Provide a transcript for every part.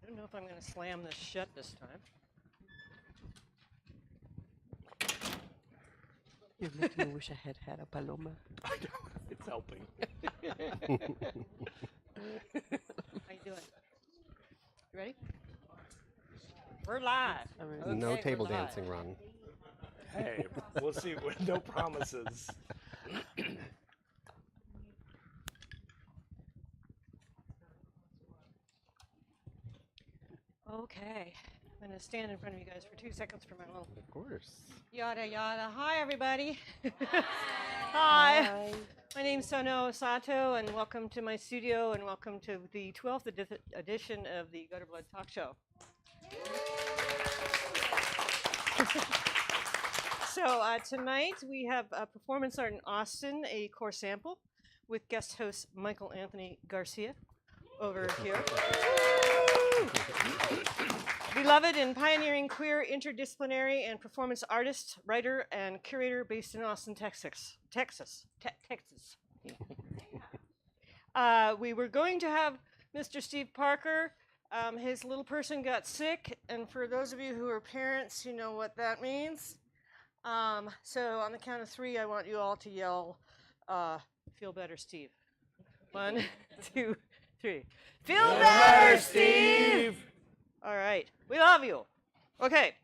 don't know if I'm going to slam this shut this time. You make me wish I had a paloma. I know, it's helping. How you doing? You ready? We're live. Okay, No table we're live. dancing, Ron. Hey, we'll see. No promises. Okay. I'm going to stand in front of you guys for 2 seconds for my little Of course. yada yada. Hi, everybody. Hi. My name's Sono Osato, and welcome to my studio, and welcome to the 12th edition of the Gutter Blood Talk Show. So tonight we have performance art in Austin, a core sample, with guest host Michael Anthony Garcia over here. Beloved and pioneering queer, interdisciplinary, and performance artist, writer, and curator based in Austin, Texas. We were going to have Mr. Steve Parker. His little person got sick, and for those of you who are parents, you know what that means. So on the count of 3, I want you all to yell, "Feel better, Steve." 1, 2, 3. Feel better, Steve! All right. We love you. Okay.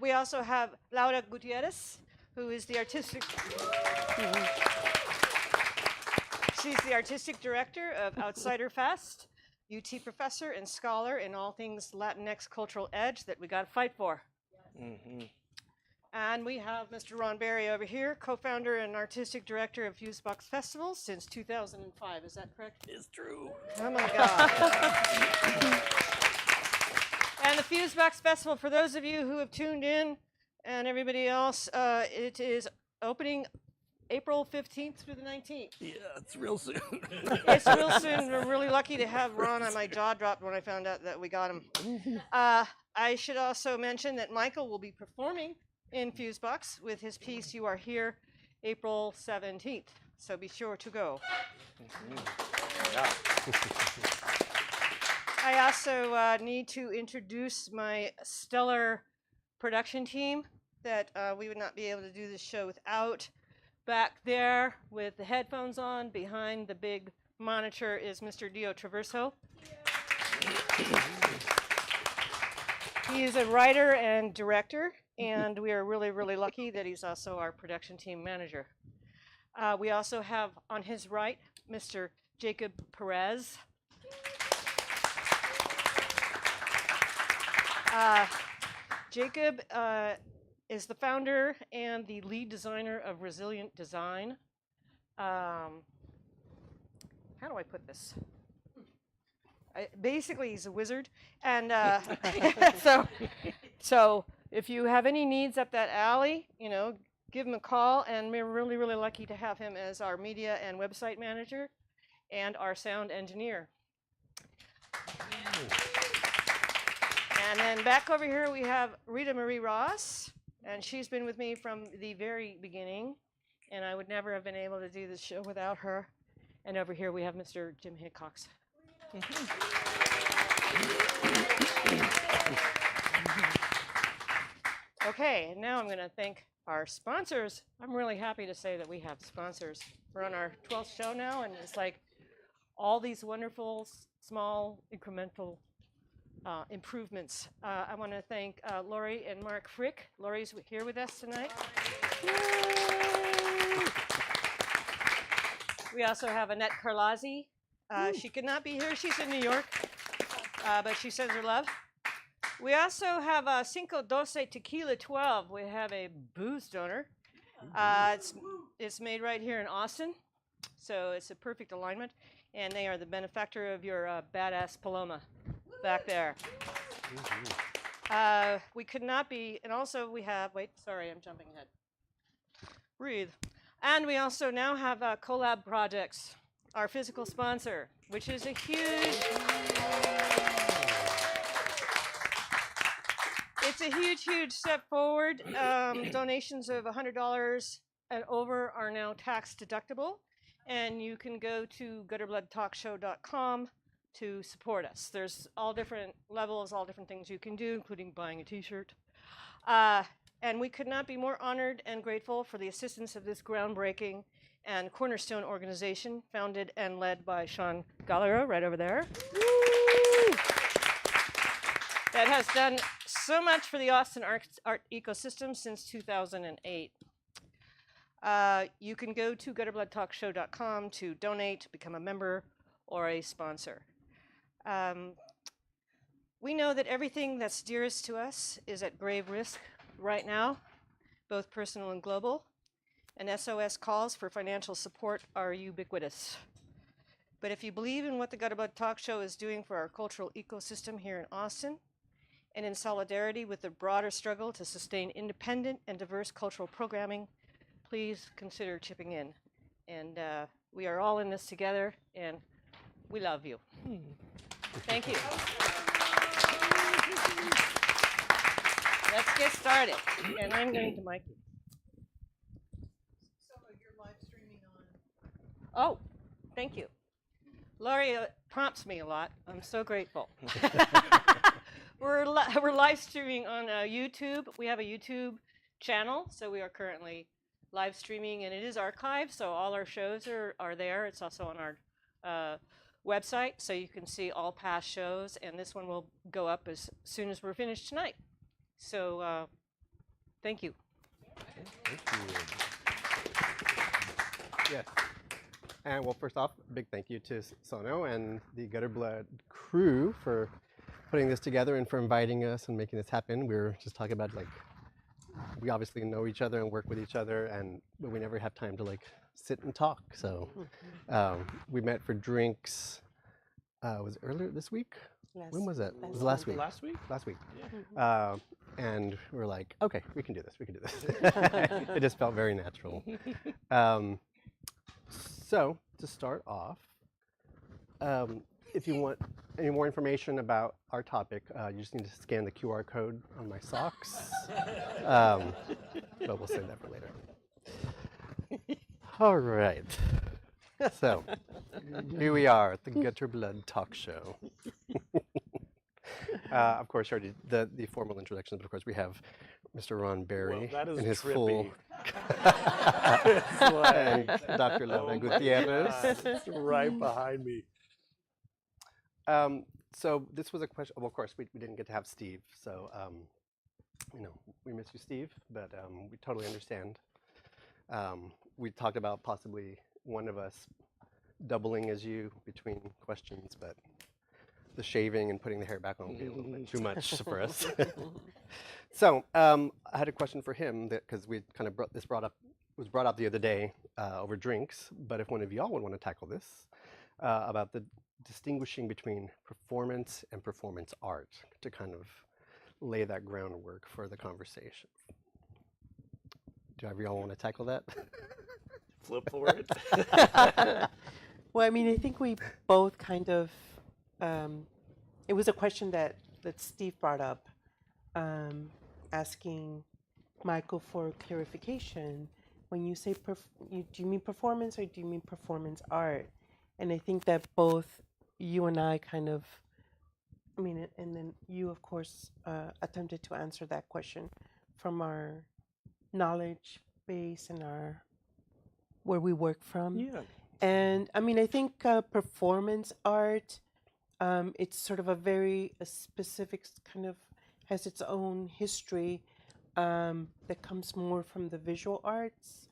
We also have Laura Gutierrez, who is the artistic... She's the artistic director of Outsider Fest, UT professor and scholar in all things Latinx cultural edge that we got to fight for. Mm-hmm. And we have Mr. Ron Berry over here, co-founder and artistic director of Fusebox Festival since 2005. Is that correct? It's true. Oh my God. And the Fusebox Festival, for those of you who have tuned in and everybody else, it is opening April 15th through the 19th. Yeah, it's real soon. It's real soon. We're really lucky to have Ron, and my jaw dropped when I found out that we got him. I should also mention that Michael will be performing in Fusebox with his piece, You Are Here, April 17th. So be sure to go. Yeah. I also need to introduce my stellar production team that we would not be able to do this show without. Back there with the headphones on, behind the big monitor, is Mr. Dio Traverso. He is a writer and director, and we are really, really lucky that he's also our production team manager. We also have on his right, Mr. Jacob Perez. Jacob is the founder and the lead designer of Resilient Design. How do I put this? Basically, he's a wizard, and so if you have any needs up that alley, give him a call. And we're really, really lucky to have him as our media and website manager and our sound engineer. And then back over here we have Rita Marie Ross, and she's been with me from the very beginning, and I would never have been able to do this show without her. And over here we have Mr. Jim Hickox. Okay, and now I'm going to thank our sponsors. I'm really happy to say that we have sponsors. We're on our 12th show now, and it's like all these wonderful, small, incremental improvements. I want to thank Lori and Mark Frick. Lori's here with us tonight. Yay! We also have Annette Carlazzi. She could not be here. She's in New York, but she sends her love. We also have Cinco Doce Tequila 12. We have a booze donor. It's made right here in Austin, so it's a perfect alignment. And they are the benefactor of your badass Paloma back there. We could not be, and also we have, wait, sorry, I'm jumping ahead. Breathe. And we also now have Collab Projects, our physical sponsor, which is a huge, it's a huge, huge step forward. Donations of $100 and over are now tax deductible. And you can go to gutterbloodtalkshow.com to support us. There's all different levels, all different things you can do, including buying a t-shirt. And we could not be more honored and grateful for the assistance of this groundbreaking and cornerstone organization founded and led by Sean Gallagher, right over there. Woo! That has done so much for the Austin art ecosystem since 2008. You can go to gutterbloodtalkshow.com to donate, become a member, or a sponsor. We know that everything that's dearest to us is at grave risk right now, both personal and global, and SOS calls for financial support are ubiquitous. But if you believe in what the Gutterblood Talk Show is doing for our cultural ecosystem here in Austin, and in solidarity with the broader struggle to sustain independent and diverse cultural programming, please consider chipping in. And we are all in this together, and we love you. Thank you. Let's get started. And I'm going to mic you. So you're live streaming on. Oh, thank you. Laurie prompts me a lot. I'm so grateful. We're live streaming on YouTube. We have a YouTube channel, so we are currently live streaming, and it is archived, so all our shows are there. It's also on our website, so you can see all past shows, and this one will go up as soon as we're finished tonight. So thank you. Thank you. Yes. And well, first off, a big thank you to Sono and the Gutterblood crew for putting this together and for inviting us and making this happen. We were just talking about, like, we obviously know each other and work with each other, but we never have time to, like, sit and talk. So we met for drinks. Was it earlier this week? When was it? It was last week. Last week? Last week. Yeah. And we were like, okay, we can do this. We can do this. It just felt very natural. So to start off, if you want any more information about our topic, you just need to scan the QR code on my socks. But we'll save that for later. All right. So here we are at the Gutterblood Talk Show. Of course, already the formal introductions, but of course we have Mr. Ron Berry Well, that is in his trippy. full It's like, and Dr. Love oh my Gutierrez. God, it's right behind me. So this was a question. Well, of course, we didn't get to have Steve. So, we miss you, Steve, but we totally understand. We talked about possibly one of us doubling as you between questions, but the shaving and putting the hair back on would be a little bit too much for us. So I had a question for him because we kind of was brought up the other day over drinks. But if one of y'all would want to tackle this about the distinguishing between performance and performance art to kind of lay that groundwork for the conversation. Do either of y'all want to tackle that? Flip for it. Well, I mean, I think we both kind of, it was a question that Steve brought up, asking Michael for clarification. When you say, do you mean performance or do you mean performance art? And I think that both you and I kind of, and then you, of course, attempted to answer that question from our knowledge base and where we work from. Yeah. And I think performance art, it's sort of a very specific kind of, has its own history that comes more from the visual arts.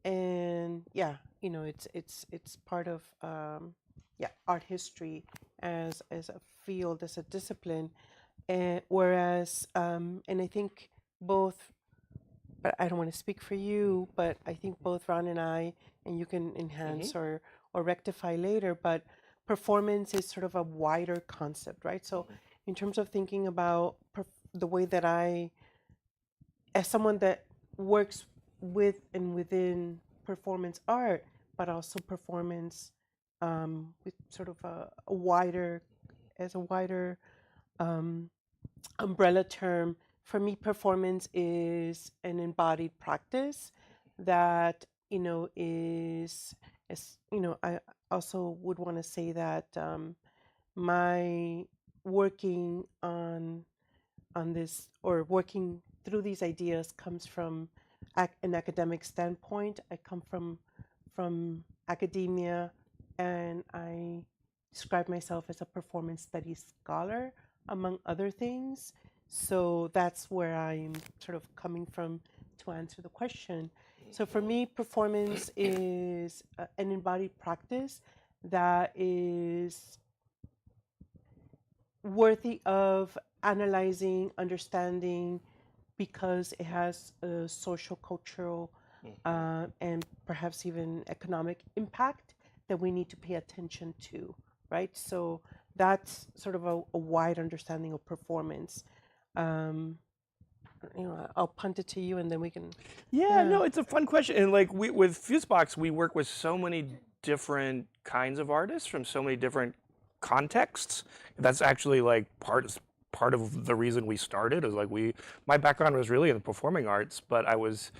And yeah, it's part of art history as a field, as a discipline. And whereas, and I think both, but I don't want to speak for you, but I think both Ron and I, and you can enhance or rectify later, but performance is sort of a wider concept, right? So in terms of thinking about the way that as someone that works with and within performance art, but also performance with sort of a wider umbrella term. For me, performance is an embodied practice that, I also would want to say that my working on this or working through these ideas comes from an academic standpoint. I come from academia, and I describe myself as a performance studies scholar, among other things. So that's where I'm sort of coming from to answer the question. So for me, performance is an embodied practice that is worthy of analyzing, understanding, because it has a social, cultural, and perhaps even economic impact that we need to pay attention to, right? So that's sort of a wide understanding of performance. I'll punt it to you, and then we can. Yeah, no, it's a fun question. And like with Fusebox, we work with so many different kinds of artists from so many different contexts. That's actually like part of the reason we started. Is like my background was really in the performing arts, but I was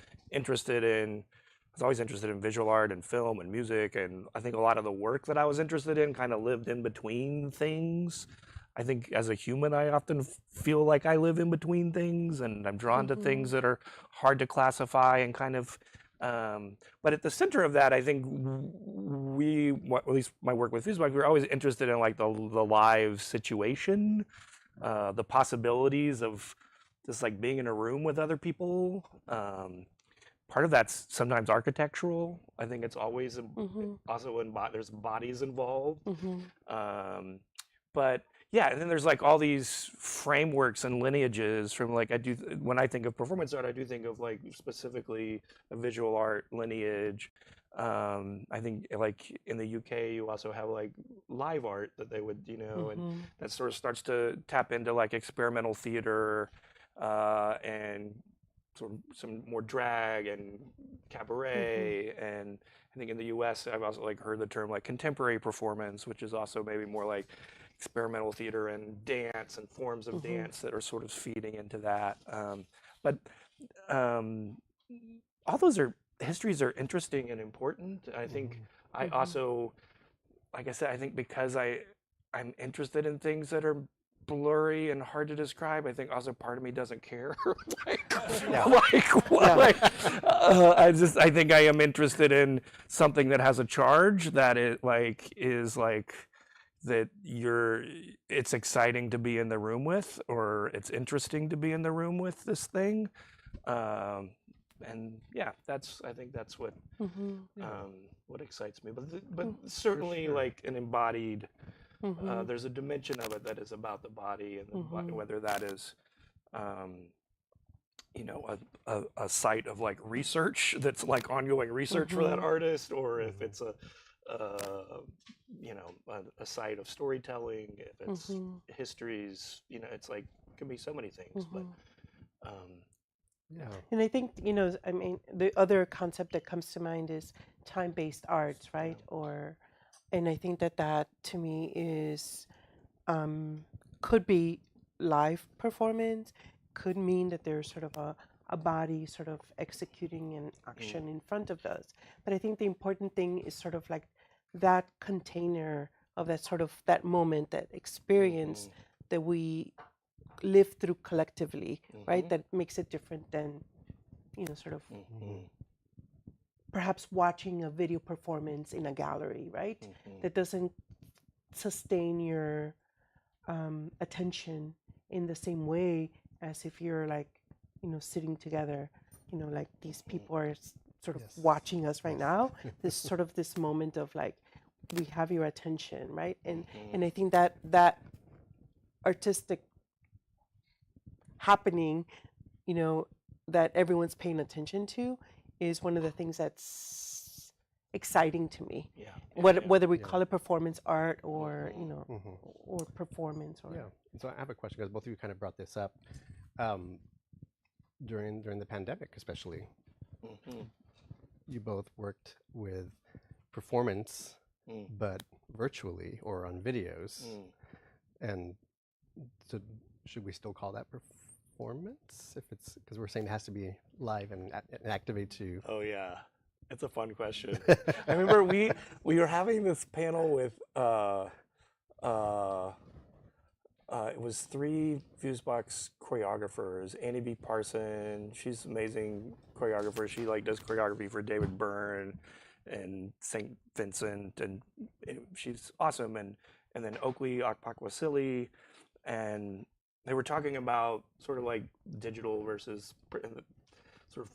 always interested in visual art and film and music, and I think a lot of the work that I was interested in kind of lived in between things. I think as a human, I often feel like I live in between things, and I'm drawn to things that are hard to classify and kind of. But at the center of that, I think at least my work with Fusebox, we're always interested in like the live situation, the possibilities of just like being in a room with other people. Part of that's sometimes architectural. I think it's always also there's bodies involved. But yeah, and then there's like all these frameworks and lineages from like when I think of performance art, I do think of like specifically a visual art lineage. I think like in the UK, you also have like live art that they would, and that sort of starts to tap into like experimental theater and sort of some more drag and cabaret. And I think in the US, I've also like heard the term like contemporary performance, which is also maybe more like experimental theater and dance and forms of dance that are sort of feeding into that. But all those histories are interesting and important. I think I also, like I said, I think because I'm interested in things that are blurry and hard to describe, I think also part of me doesn't care. I think I am interested in something that has a charge that it like is like that it's exciting to be in the room with, or it's interesting to be in the room with this thing. And yeah, I think that's what excites me. But certainly like an embodied, there's a dimension of it that is about the body, and whether that is, a site of like research that's like ongoing research for that artist, or if it's a site of storytelling, if it's histories, it's like it can be so many things. But and I think I mean, the other concept that comes to mind is time-based arts, right? And I think that to me is could be live performance, could mean that there's sort of a body sort of executing an action in front of us. But I think the important thing is sort of like that container of that moment, that experience that we live through collectively, right? That makes it different than, sort of perhaps watching a video performance in a gallery, right? That doesn't sustain your attention in the same way as if you're like, sitting together, like these people are sort of watching us right now. This sort of this moment of like, we have your attention, right? And I think that artistic happening, that everyone's paying attention to, is one of the things that's exciting to me. Whether we call it performance art or or performance or. Yeah. So I have a question, because both of you kind of brought this up during the pandemic, especially. You both worked with performance, but virtually or on videos, and so should we still call that performance? If it's because we're saying it has to be live and activate to. Oh yeah, it's a fun question. I remember we were having this panel with It was 3 Fusebox choreographers. Annie B. Parson, she's amazing choreographer. She like does choreography for David Byrne and St. Vincent, and she's awesome. And then Oakley Akpakwasili, and they were talking about sort of like digital versus sort of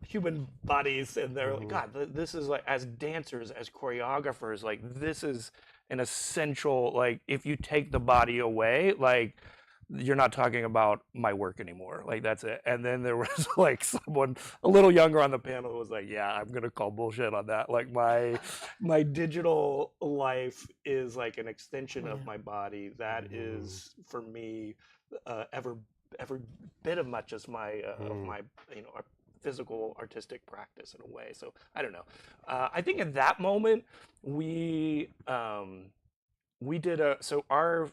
human bodies, and they're like, God, this is like, as dancers, as choreographers, like this is an essential, like if you take the body away, like you're not talking about my work anymore, like that's it. And then there was like someone a little younger on the panel who was like, yeah, I'm gonna call bullshit on that, like my digital life is like an extension of my body that is for me every bit of much as my of my physical artistic practice in a way. So I don't know. I think in that moment we did so our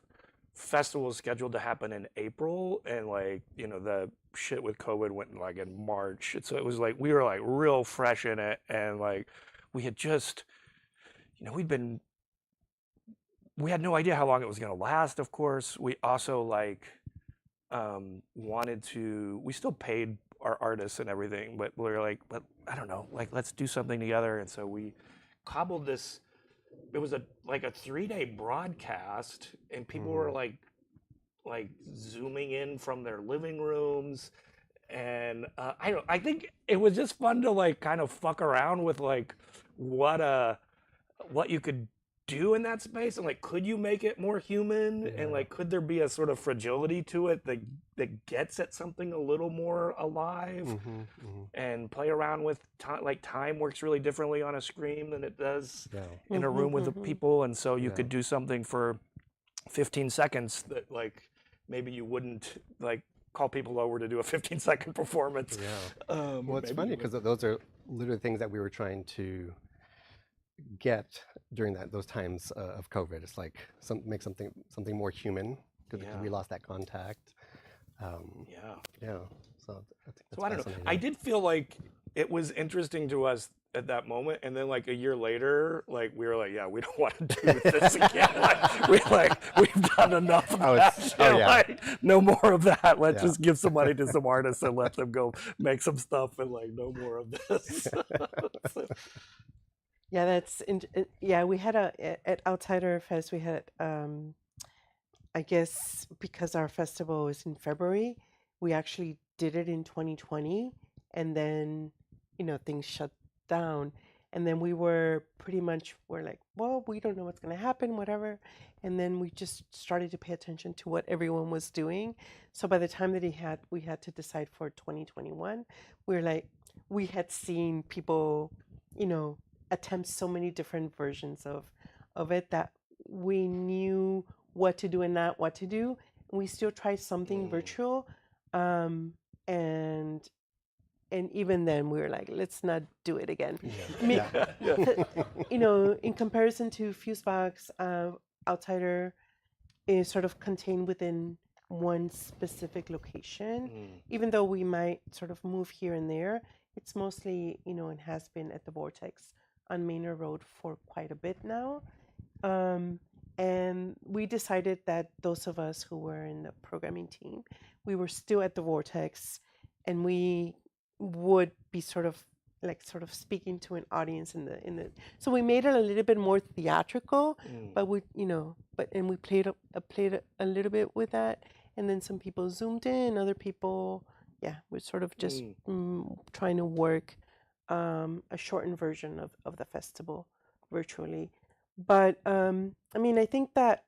festival was scheduled to happen in April, and like the shit with COVID went like in March, and so it was like we were like real fresh in it, and like we had just we had no idea how long it was going to last. Of course, we also like we still paid our artists and everything, but we were like, but I don't know, like let's do something together. And so we cobbled this. It was a 3-day broadcast, and people were like zooming in from their living rooms, and I think it was just fun to like kind of fuck around with like what you could do in that space, and like could you make it more human, and like could there be a sort of fragility to it that gets at something a little more alive, and play around with time works really differently on a screen than it does in a room with the people, and so you could do something for 15 seconds that like maybe you wouldn't like call people over to do a 15-second performance. Well, it's funny because those are literally things that we were trying to get during those times of COVID. It's like make something more human because we lost that contact. So I think that's I don't know. I did feel like it was interesting to us at that moment, and then like a year later, like we were like, yeah, we don't want to do this again. We've done enough of that shit. Like, no more of that. Let's just give some money to some artists and let them go make some stuff, and like no more of this. Yeah, we had at Outsider Fest, we had, I guess because our festival is in February, we actually did it in 2020, and then, things shut down. And then we're like, well, we don't know what's going to happen, whatever. And then we just started to pay attention to what everyone was doing. So by the time that we had to decide for 2021, we had seen people, attempt so many different versions of it that we knew what to do and not what to do. We still tried something virtual, and even then we were like, let's not do it again. In comparison to Fusebox, Outsider is sort of contained within one specific location. Even though we might sort of move here and there, it's mostly, and has been at the Vortex on Manor Road for quite a bit now. And we decided that those of us who were in the programming team, we were still at the Vortex, and we would be sort of speaking to an audience in the so we made it a little bit more theatrical, but we played a little bit with that, and then some people zoomed in, other people we're sort of just trying to work a shortened version of the festival virtually. But I think that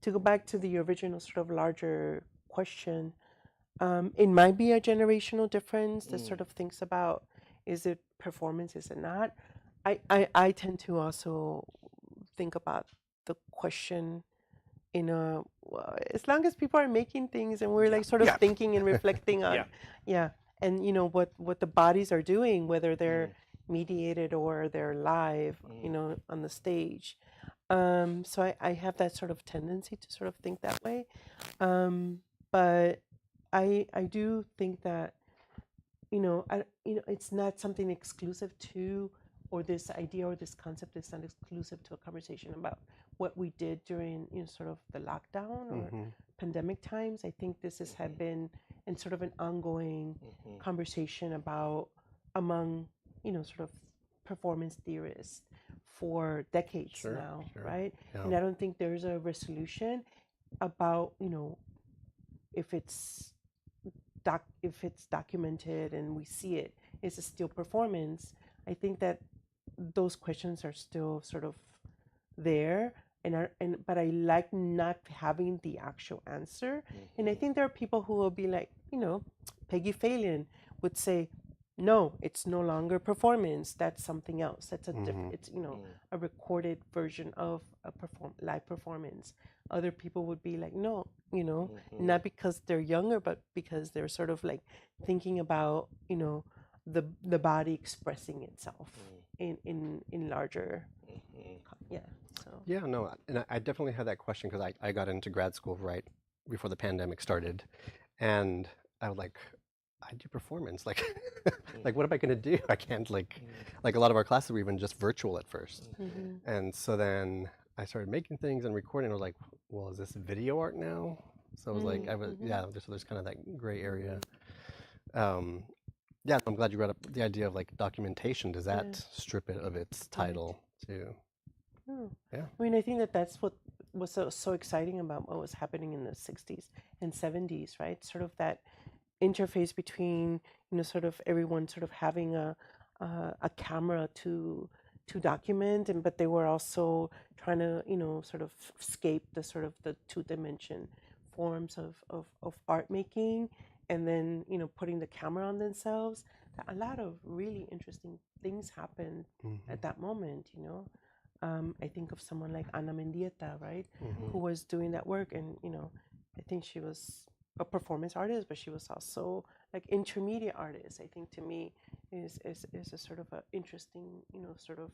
to go back to the original sort of larger question, it might be a generational difference that sort of thinks about, is it performance, is it not? I tend to also think about the question as long as people are making things and we're like sort of thinking and reflecting on and what the bodies are doing, whether they're mediated or they're live on the stage. So I have that sort of tendency to sort of think that way, but I do think that it's not something exclusive to or this idea or this concept is not exclusive to a conversation about what we did during, sort of the lockdown or pandemic times. I think this has had been in sort of an ongoing conversation about among, sort of performance theorists for decades now, right? Yeah. And I don't think there's a resolution about, if it's documented and we see it, is it still performance? I think that those questions are still sort of there, but I like not having the actual answer. And I think there are people who will be like, Peggy Phelan would say, no, it's no longer performance. That's something else. That's a different. It's a recorded version of a live performance. Other people would be like, no, not because they're younger, but because they're sort of like thinking about the body expressing itself in larger. Yeah. So. Yeah, no, and I definitely had that question because I got into grad school right before the pandemic started, and I was like, I do performance. Like, like what am I going to do? I can't like a lot of our classes were even just virtual at first. And so then I started making things and recording. I was like, well, is this video art now? So I was like, there's kind of that gray area. Yeah, I'm glad you brought up the idea of like documentation. Does that strip it of its title too? Yeah. I mean, I think that's what was so exciting about what was happening in the 60s and 70s, right? Sort of that interface between sort of everyone sort of having a camera to document, but they were also trying to sort of escape the sort of the two-dimension forms of art making, and then putting the camera on themselves. A lot of really interesting things happened at that moment. I think of someone like Ana Mendieta, right, who was doing that work, and I think she was a performance artist, but she was also like intermediate artist. I think to me is a sort of a interesting sort of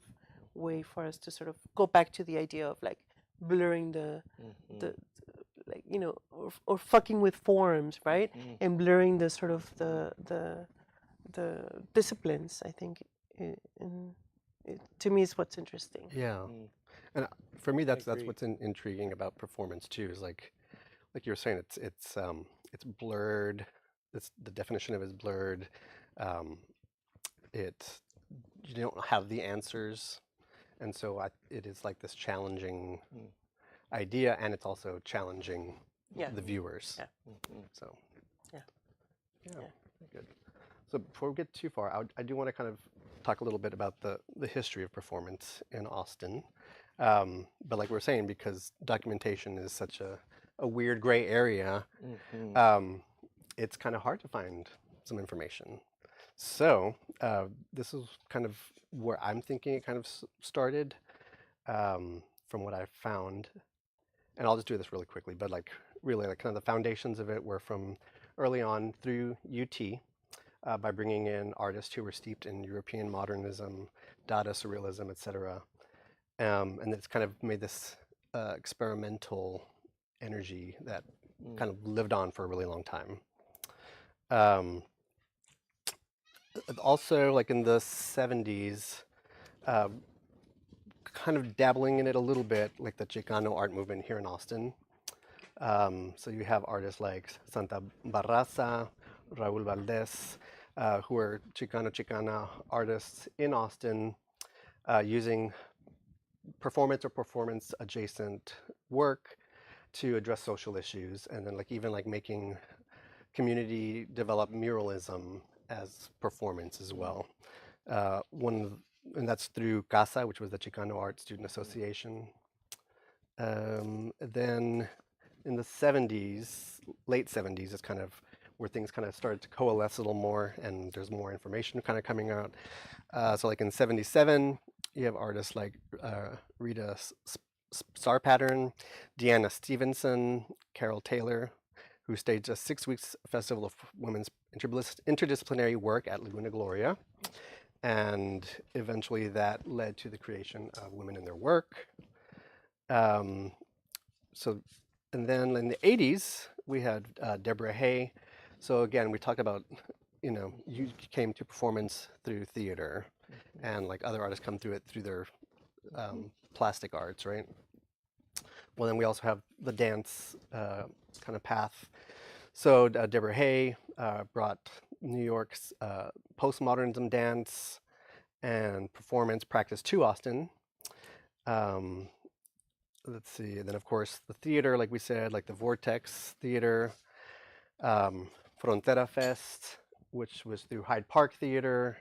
way for us to sort of go back to the idea of like blurring the like or fucking with forms, right, and blurring the sort of the disciplines. I think to me is what's interesting. Yeah, and for me that's what's intriguing about performance too. Is like you were saying, it's blurred. The definition of it is blurred. You don't have the answers, and so it is like this challenging idea, and it's also challenging the viewers. Yeah. So Yeah. Good. So before we get too far, I do want to kind of talk a little bit about the history of performance in Austin. But like we were saying, because documentation is such a weird gray area, it's kind of hard to find some information. So this is kind of where I'm thinking it kind of started from what I found. And I'll just do this really quickly, but like really like kind of the foundations of it were from early on through UT by bringing in artists who were steeped in European modernism, Dada, surrealism, etc. And it's kind of made this experimental energy that kind of lived on for a really long time. Also, like in the 70s, kind of dabbling in it a little bit, like the Chicano art movement here in Austin. So you have artists like Santa Barraza, Raúl Valdés, who are Chicana artists in Austin, using performance or performance adjacent work to address social issues, and then like even like making community developed muralism as performance as well. And that's through CASA, which was the Chicano Art Student Association. Then in the 70s, late 70s, is kind of where things kind of started to coalesce a little more, and there's more information kind of coming out. So like in 77, you have artists like Rita Star Pattern, Deanna Stevenson, Carol Taylor, who staged a 6-week festival of women's interdisciplinary work at Laguna Gloria. And eventually that led to the creation of Women in Their Work. And then in the 80s, we had Deborah Hay. So again, we talked about, you know, you came to performance through theater, and like other artists come through it through their plastic arts, right? Well, then we also have the dance kind of path. So Deborah Hay brought New York's postmodernism dance and performance practice to Austin. Let's see, and then of course the theater, like we said, like the Vortex Theater, Frontera Fest, which was through Hyde Park Theater,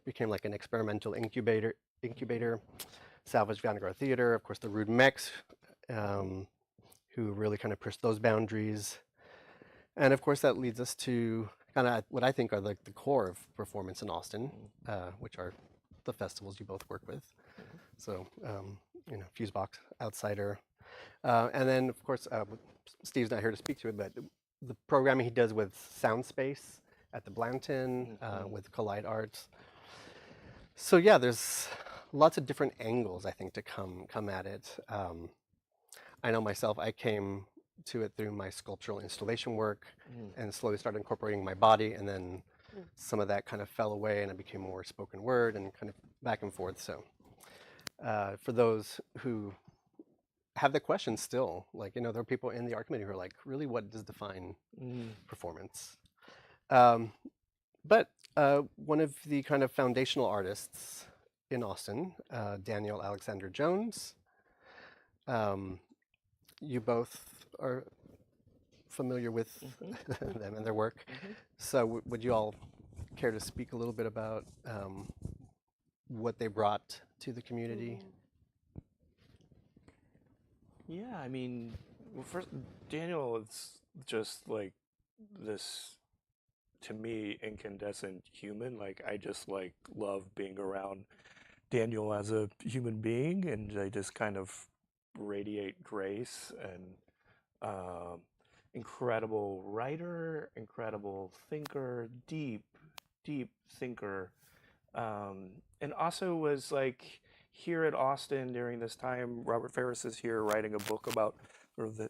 became like an experimental incubator. Salvage Vanguard Theater, of course, the Rude Mex, who really kind of pushed those boundaries. And of course, that leads us to kind of what I think are like the core of performance in Austin, which are the festivals you both work with. So, you know, Fusebox, Outsider. And then, of course, Steve's not here to speak to it, but the programming he does with Soundspace at the Blanton, with Collide Arts. So yeah, there's lots of different angles, I think, to come at it. I know myself, I came to it through my sculptural installation work and slowly started incorporating my body, and then some of that kind of fell away and I became more spoken word and kind of back and forth. So for those who have the question still, like, you know, there are people in the art committee who are like, really, what does define performance? But one of the kind of foundational artists in Austin, Daniel Alexander Jones, you both are familiar with them and their work. So would you all care to speak a little bit about what they brought to the community? Yeah, I mean, well, first, Daniel is just like this, to me, incandescent human. Like, I just like love being around Daniel as a human being, and they just kind of radiate grace and incredible writer, incredible thinker, deep thinker, and also was like here at Austin during this time. Robert Ferris is here writing a book about sort of the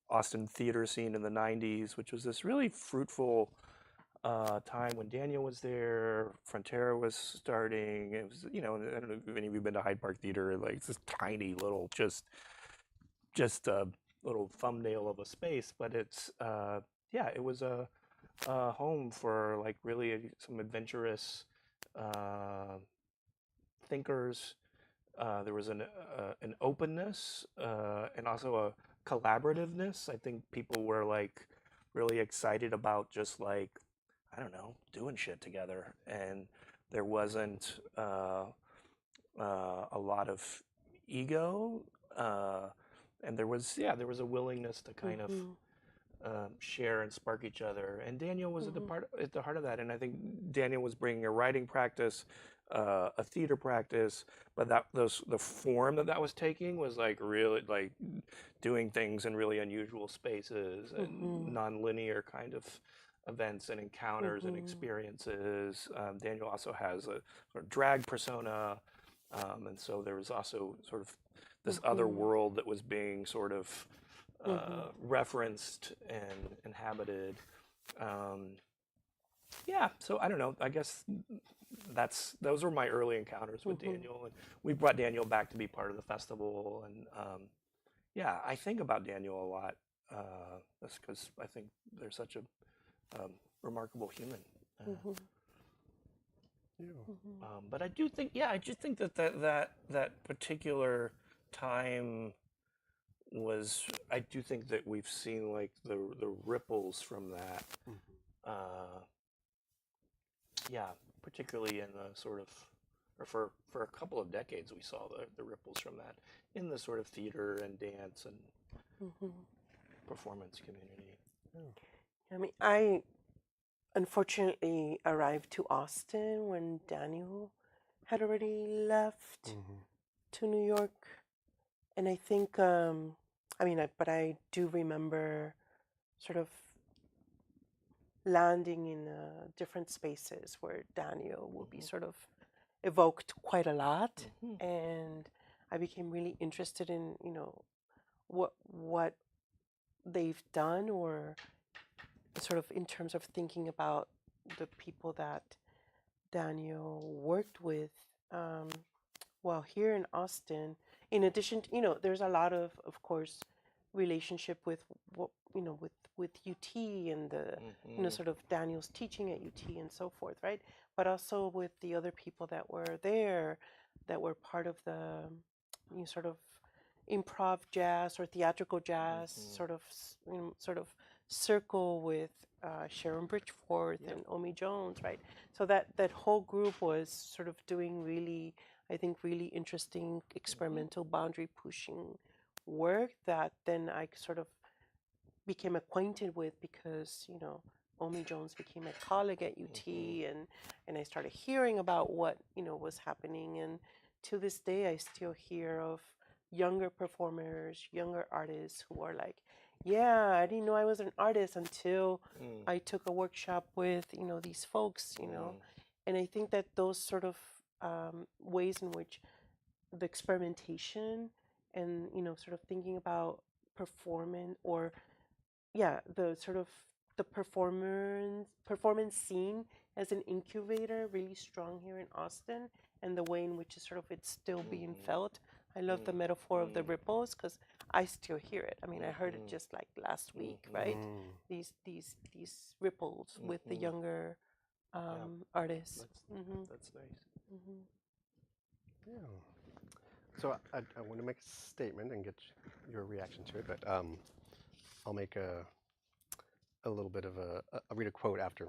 Austin theater scene in the 90s, which was this really fruitful time when Daniel was there, Frontera was starting. It was, you know, I don't know if any of you have been to Hyde Park Theater, like it's this tiny little, just a little thumbnail of a space, but it's, yeah, it was a home for like really some adventurous thinkers. There was an openness and also a collaborativeness. I think people were like really excited about just like, I don't know, doing shit together, and there wasn't a lot of ego, and there was a willingness to kind of share and spark each other. And Daniel was at the heart of that. And I think Daniel was bringing a writing practice, a theater practice, but the form that was taking was like really like doing things in really unusual spaces and non-linear kind of events and encounters and experiences. Daniel also has a sort of drag persona, and so there was also sort of this other world that was being sort of referenced and inhabited. Yeah, so I don't know. I guess those were my early encounters with Daniel, and we brought Daniel back to be part of the festival. And yeah, I think about Daniel a lot. That's because I think there's such a remarkable human. But I do think, yeah, I just think that particular time was, I do think that we've seen like the ripples from that. Yeah, particularly in the sort of, or for a couple of decades, we saw the ripples from that in the sort of theater and dance and performance community. I mean, I unfortunately arrived to Austin when Daniel had already left to New York. And I think, but I do remember sort of landing in different spaces where Daniel will be sort of evoked quite a lot. And I became really interested in, you know, what they've done, or sort of in terms of thinking about the people that Daniel worked with while here in Austin. In addition, there's a lot of course, relationship with what with UT and the sort of Daniel's teaching at UT and so forth, right? But also with the other people that were there, that were part of the sort of improv jazz or theatrical jazz sort of circle with Sharon Bridgeforth and Omi Jones, right? So that whole group was sort of doing really, I think, really interesting experimental boundary pushing work that then I sort of became acquainted with because Omi Jones became a colleague at UT, and I started hearing about what was happening, and to this day I still hear of younger performers, younger artists who are like, yeah, I didn't know I was an artist until I took a workshop with these folks, and I think that those sort of ways in which the experimentation and sort of thinking about performance, or the sort of the performance scene as an incubator really strong here in Austin, and the way in which it's still being felt. I love the metaphor of the ripples because I still hear it. I mean, I heard it just like last week, right? These ripples with the younger artists. That's nice. Yeah. So I want to make a statement and get your reaction to it, but I'll make a little bit of I'll read a quote after.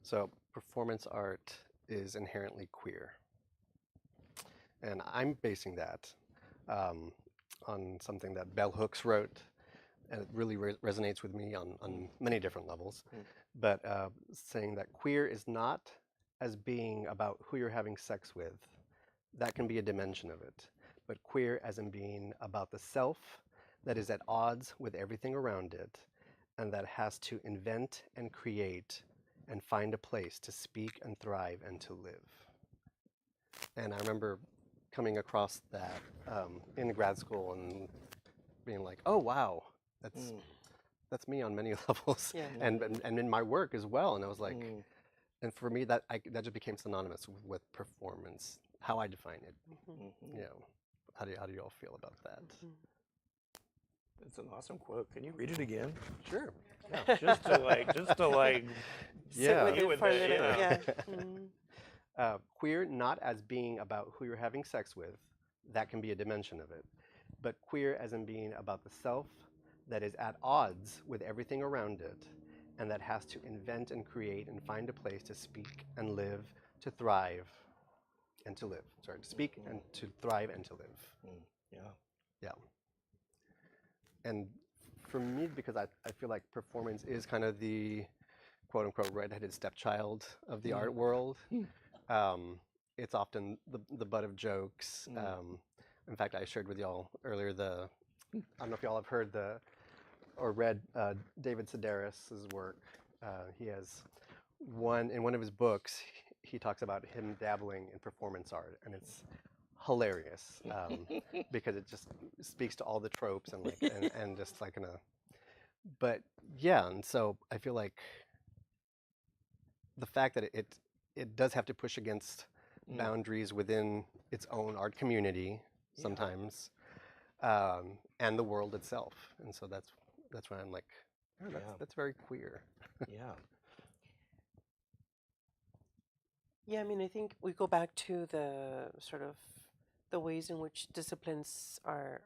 So performance art is inherently queer. And I'm basing that on something that Bell Hooks wrote, and it really resonates with me on many different levels. But saying that queer is not as being about who you're having sex with. That can be a dimension of it. But queer as in being about the self that is at odds with everything around it, and that has to invent and create and find a place to speak and thrive and to live. And I remember coming across that in grad school and being like, oh wow, that's me on many levels, and in my work as well. And I was like, and for me that just became synonymous with performance, how I define it. How do you all feel about that? It's an awesome quote. Can you read it again? Sure. Yeah, just to like Sit with it for a little, queer not as being about who you're having sex with, that can be a dimension of it, but queer as in being about the self that is at odds with everything around it, and that has to invent and create and find a place to speak and live, to thrive and to live. Sorry, to speak and to thrive and to live. Yeah. And for me, because I feel like performance is kind of the quote unquote redheaded stepchild of the art world. It's often the butt of jokes. In fact, I shared with y'all earlier I don't know if y'all have heard or read David Sedaris's work. He has in one of his books, he talks about him dabbling in performance art, and it's hilarious because it just speaks to all the tropes and and just like but yeah, and so I feel like the fact that it does have to push against boundaries within its own art community sometimes, and the world itself, and so that's why I'm like, that's very queer. Yeah, I mean, I think we go back to the sort of the ways in which disciplines are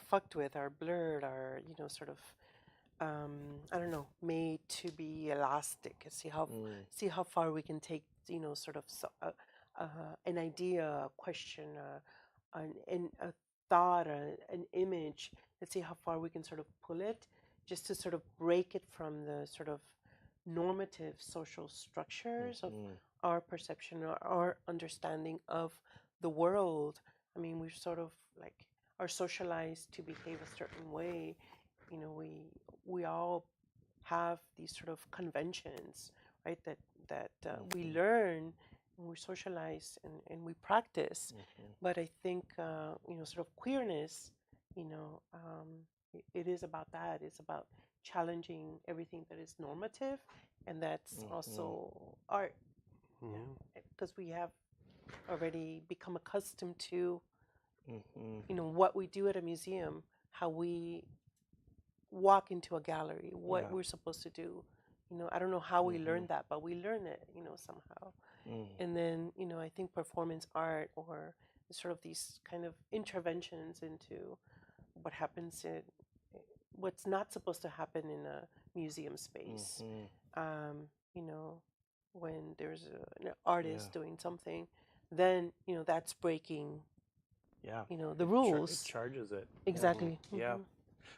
fucked with, are blurred, are sort of I don't know, made to be elastic. See how far we can take sort of an idea, a question, a thought, an image. Let's see how far we can sort of pull it, just to sort of break it from the sort of normative social structures of our perception or our understanding of the world. I mean, we're sort of like are socialized to behave a certain way. We all have these sort of conventions, right? That we learn and we socialize and we practice. But I think sort of queerness, it is about that. It's about challenging everything that is normative, and that's also art, Mhm. because we have already become accustomed to, Mhm. you know, what we do at a museum, how we walk into a gallery, what Yeah. we're supposed to do. You know, I don't know how we Mhm. learned that, but we learn it, you know, somehow. Mm. And then, you know, I think performance art, or sort of these kind of interventions into what happens in what's not supposed to happen in a museum space. Mhm. You know, when there's an Yeah. artist doing something, then, you know, that's breaking, Yeah. you know, the It rules. charges it. Yeah. Exactly. Yeah.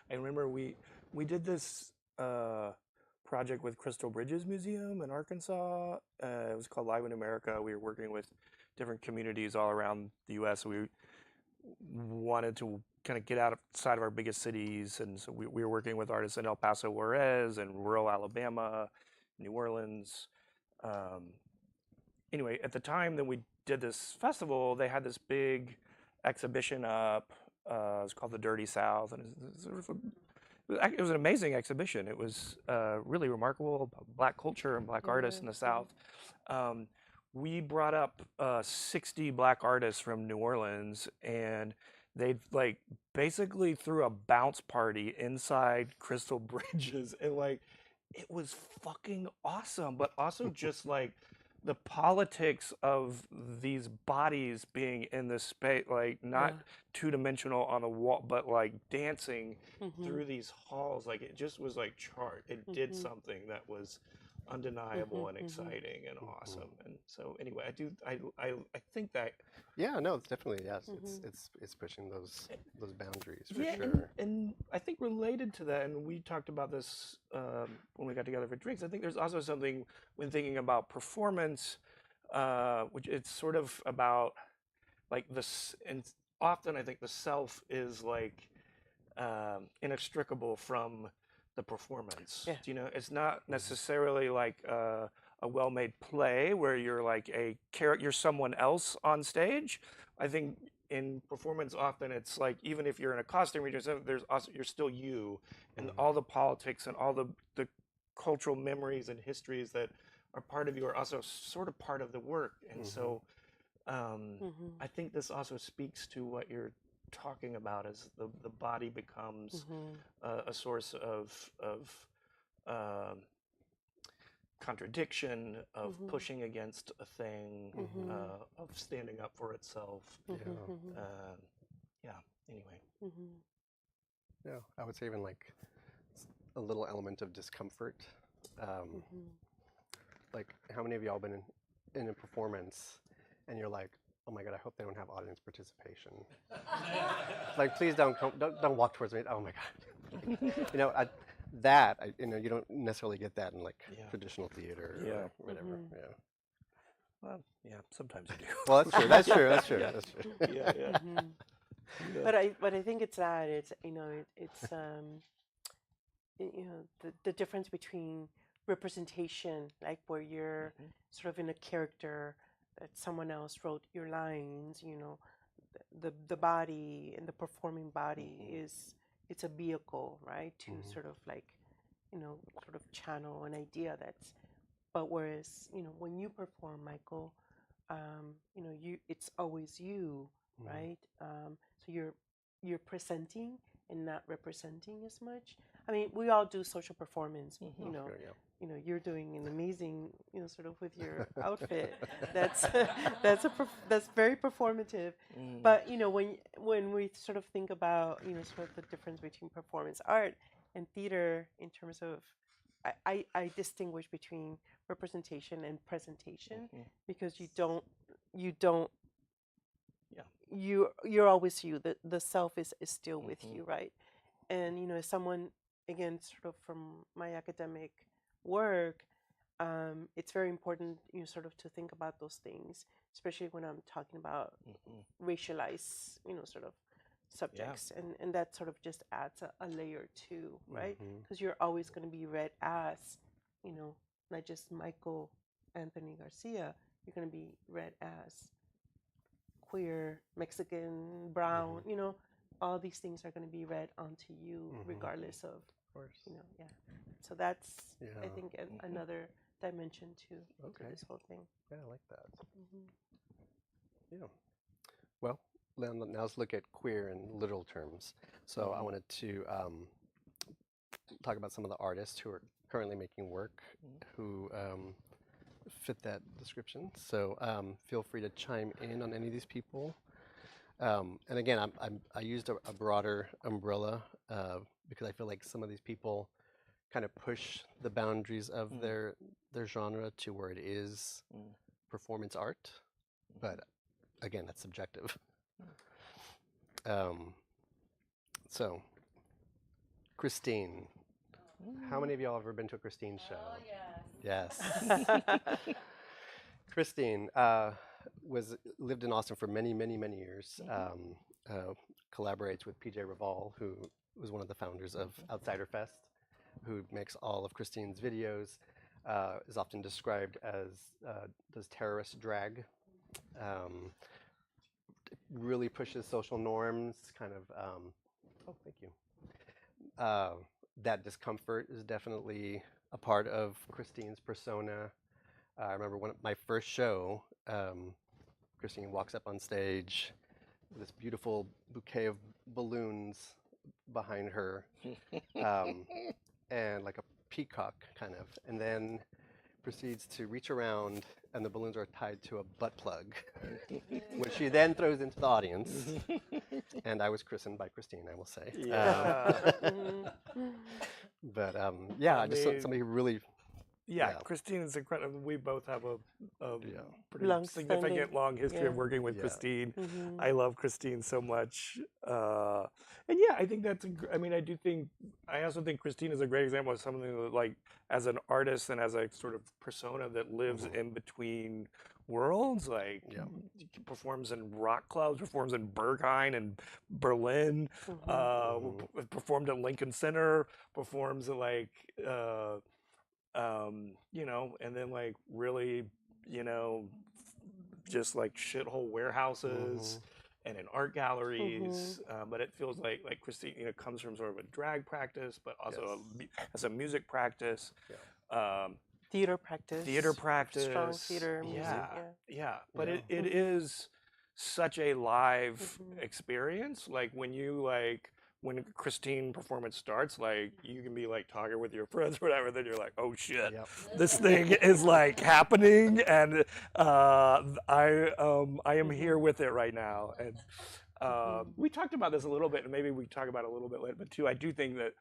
I remember we did this project with Crystal Bridges Museum in Arkansas. It was called Live in America. We were working with different communities all around the U.S. We wanted to kind of get outside of our biggest cities, and so we were working with artists in El Paso, Juarez, and rural Alabama, New Orleans. Anyway, at the time that we did this festival, they had this big exhibition up. It was called the Dirty South, and it was an amazing exhibition. It was really remarkable about Black culture and Black artists in the South. We brought up 60 Black artists from New Orleans, and they like basically threw a bounce party inside Crystal Bridges, and like it was fucking awesome. But also just like the politics of these bodies being in this space, like not two-dimensional on a wall, but like dancing through these halls. Like it just was like chart. It did something that was undeniable and exciting and awesome. And so anyway, I think that Yeah, no, it's definitely, yes. It's pushing those boundaries for yeah, sure. and I think related to that, and we talked about this when we got together for drinks. I think there's also something when thinking about performance, which it's sort of about like this, and often I think the self is like inextricable from the performance. Yeah. You know, it's not necessarily like a well-made play where you're like a character, you're someone else on stage. I think in performance often it's like even if you're in a costume, there's also you're still you, and all the politics and all the cultural memories and histories that are part of you are also sort of part of the work. And so I think this also speaks to what you're talking about as the body becomes a source of contradiction, of pushing against a thing, of standing up for itself. Yeah. Anyway. Yeah, I would say even like a little element of discomfort. Like, how many of y'all been in a performance and you're like, oh my God, I hope they don't have audience participation. Like, please don't walk towards me. Oh my God. You know, you don't necessarily get that in like traditional theater or whatever. Yeah. Well, yeah, sometimes you do. Well, that's true. That's true. That's true. That's true. Yeah. But I think it's that it's you know, the difference between representation, like where you're sort of in a character that someone else wrote your lines, you know, the body and the performing body it's a vehicle, right, to sort of like, you know, sort of channel an idea but whereas, you know, when you perform, Michael, you know, it's always you, right? So you're presenting and not representing as much. I mean, we all do social performance, you know. Sure, yeah. You know, you're doing an amazing, you know, sort of with your outfit. That's very performative. But you know, when we sort of think about, you know, sort of the difference between performance art and theater in terms of, I distinguish between representation and presentation because you're always you. The self is still with you, right? And you know, as someone, again, sort of from my academic work, it's very important, you know, sort of to think about those things, especially when I'm talking about racialized, you know, sort of subjects, and that sort of just adds a layer too, right? Because you're always going to be read as, you know, not just Michael Anthony Garcia. You're going to be read as queer, Mexican, brown, you know, all these things are going to be read onto you regardless of course. yeah. So that's I Yeah. think another dimension to Okay. this whole thing. Yeah, I like that. Yeah. Well, now let's look at queer in literal terms. So I wanted to talk about some of the artists who are currently making work who fit that description. So feel free to chime in on any of these people. And again, I used a broader umbrella because I feel like some of these people kind of push the boundaries of their genre to where it is performance art, but again, that's subjective. So, Christine, how many of y'all have ever been to a Christine show? Oh, Yes. Christine lived in Austin for many, many, many years. Collaborates with PJ Raval, who was one of the founders of Outsider Fest, who makes all of Christine's videos. Is often described as does terrorist drag. Really pushes social norms. Kind of. Oh, thank you. That discomfort is definitely a part of Christine's persona. I remember my first show, Christine walks up on stage, this beautiful bouquet of balloons behind her, and like a peacock kind of, and then proceeds to reach around and the balloons are tied to a butt plug, which she then throws into the audience. And I was christened by Christine, I will say. Yeah. But yeah, just somebody who really. Yeah, Christine is incredible. We both have a pretty significant long history of working with Christine. I love Christine so much. And yeah, I think I also think Christine is a great example of something that, like, as an artist and as a sort of persona that lives in between worlds, like performs in rock clubs, performs in Berghain and Berlin, performed at Lincoln Center, performs at like, and then like really, just like shithole warehouses and in art galleries. But it feels like Christine, comes from sort of a drag practice, but also as a music practice. Theater practice. Strong theater music. Yeah. But it is such a live experience. Like when Christine performance starts, like you can be like talking with your friends or whatever, then you're like, oh shit, this thing is like happening, and I am here with it right now. And we talked about this a little bit, and maybe we talk about it a little bit later. But too, I do think that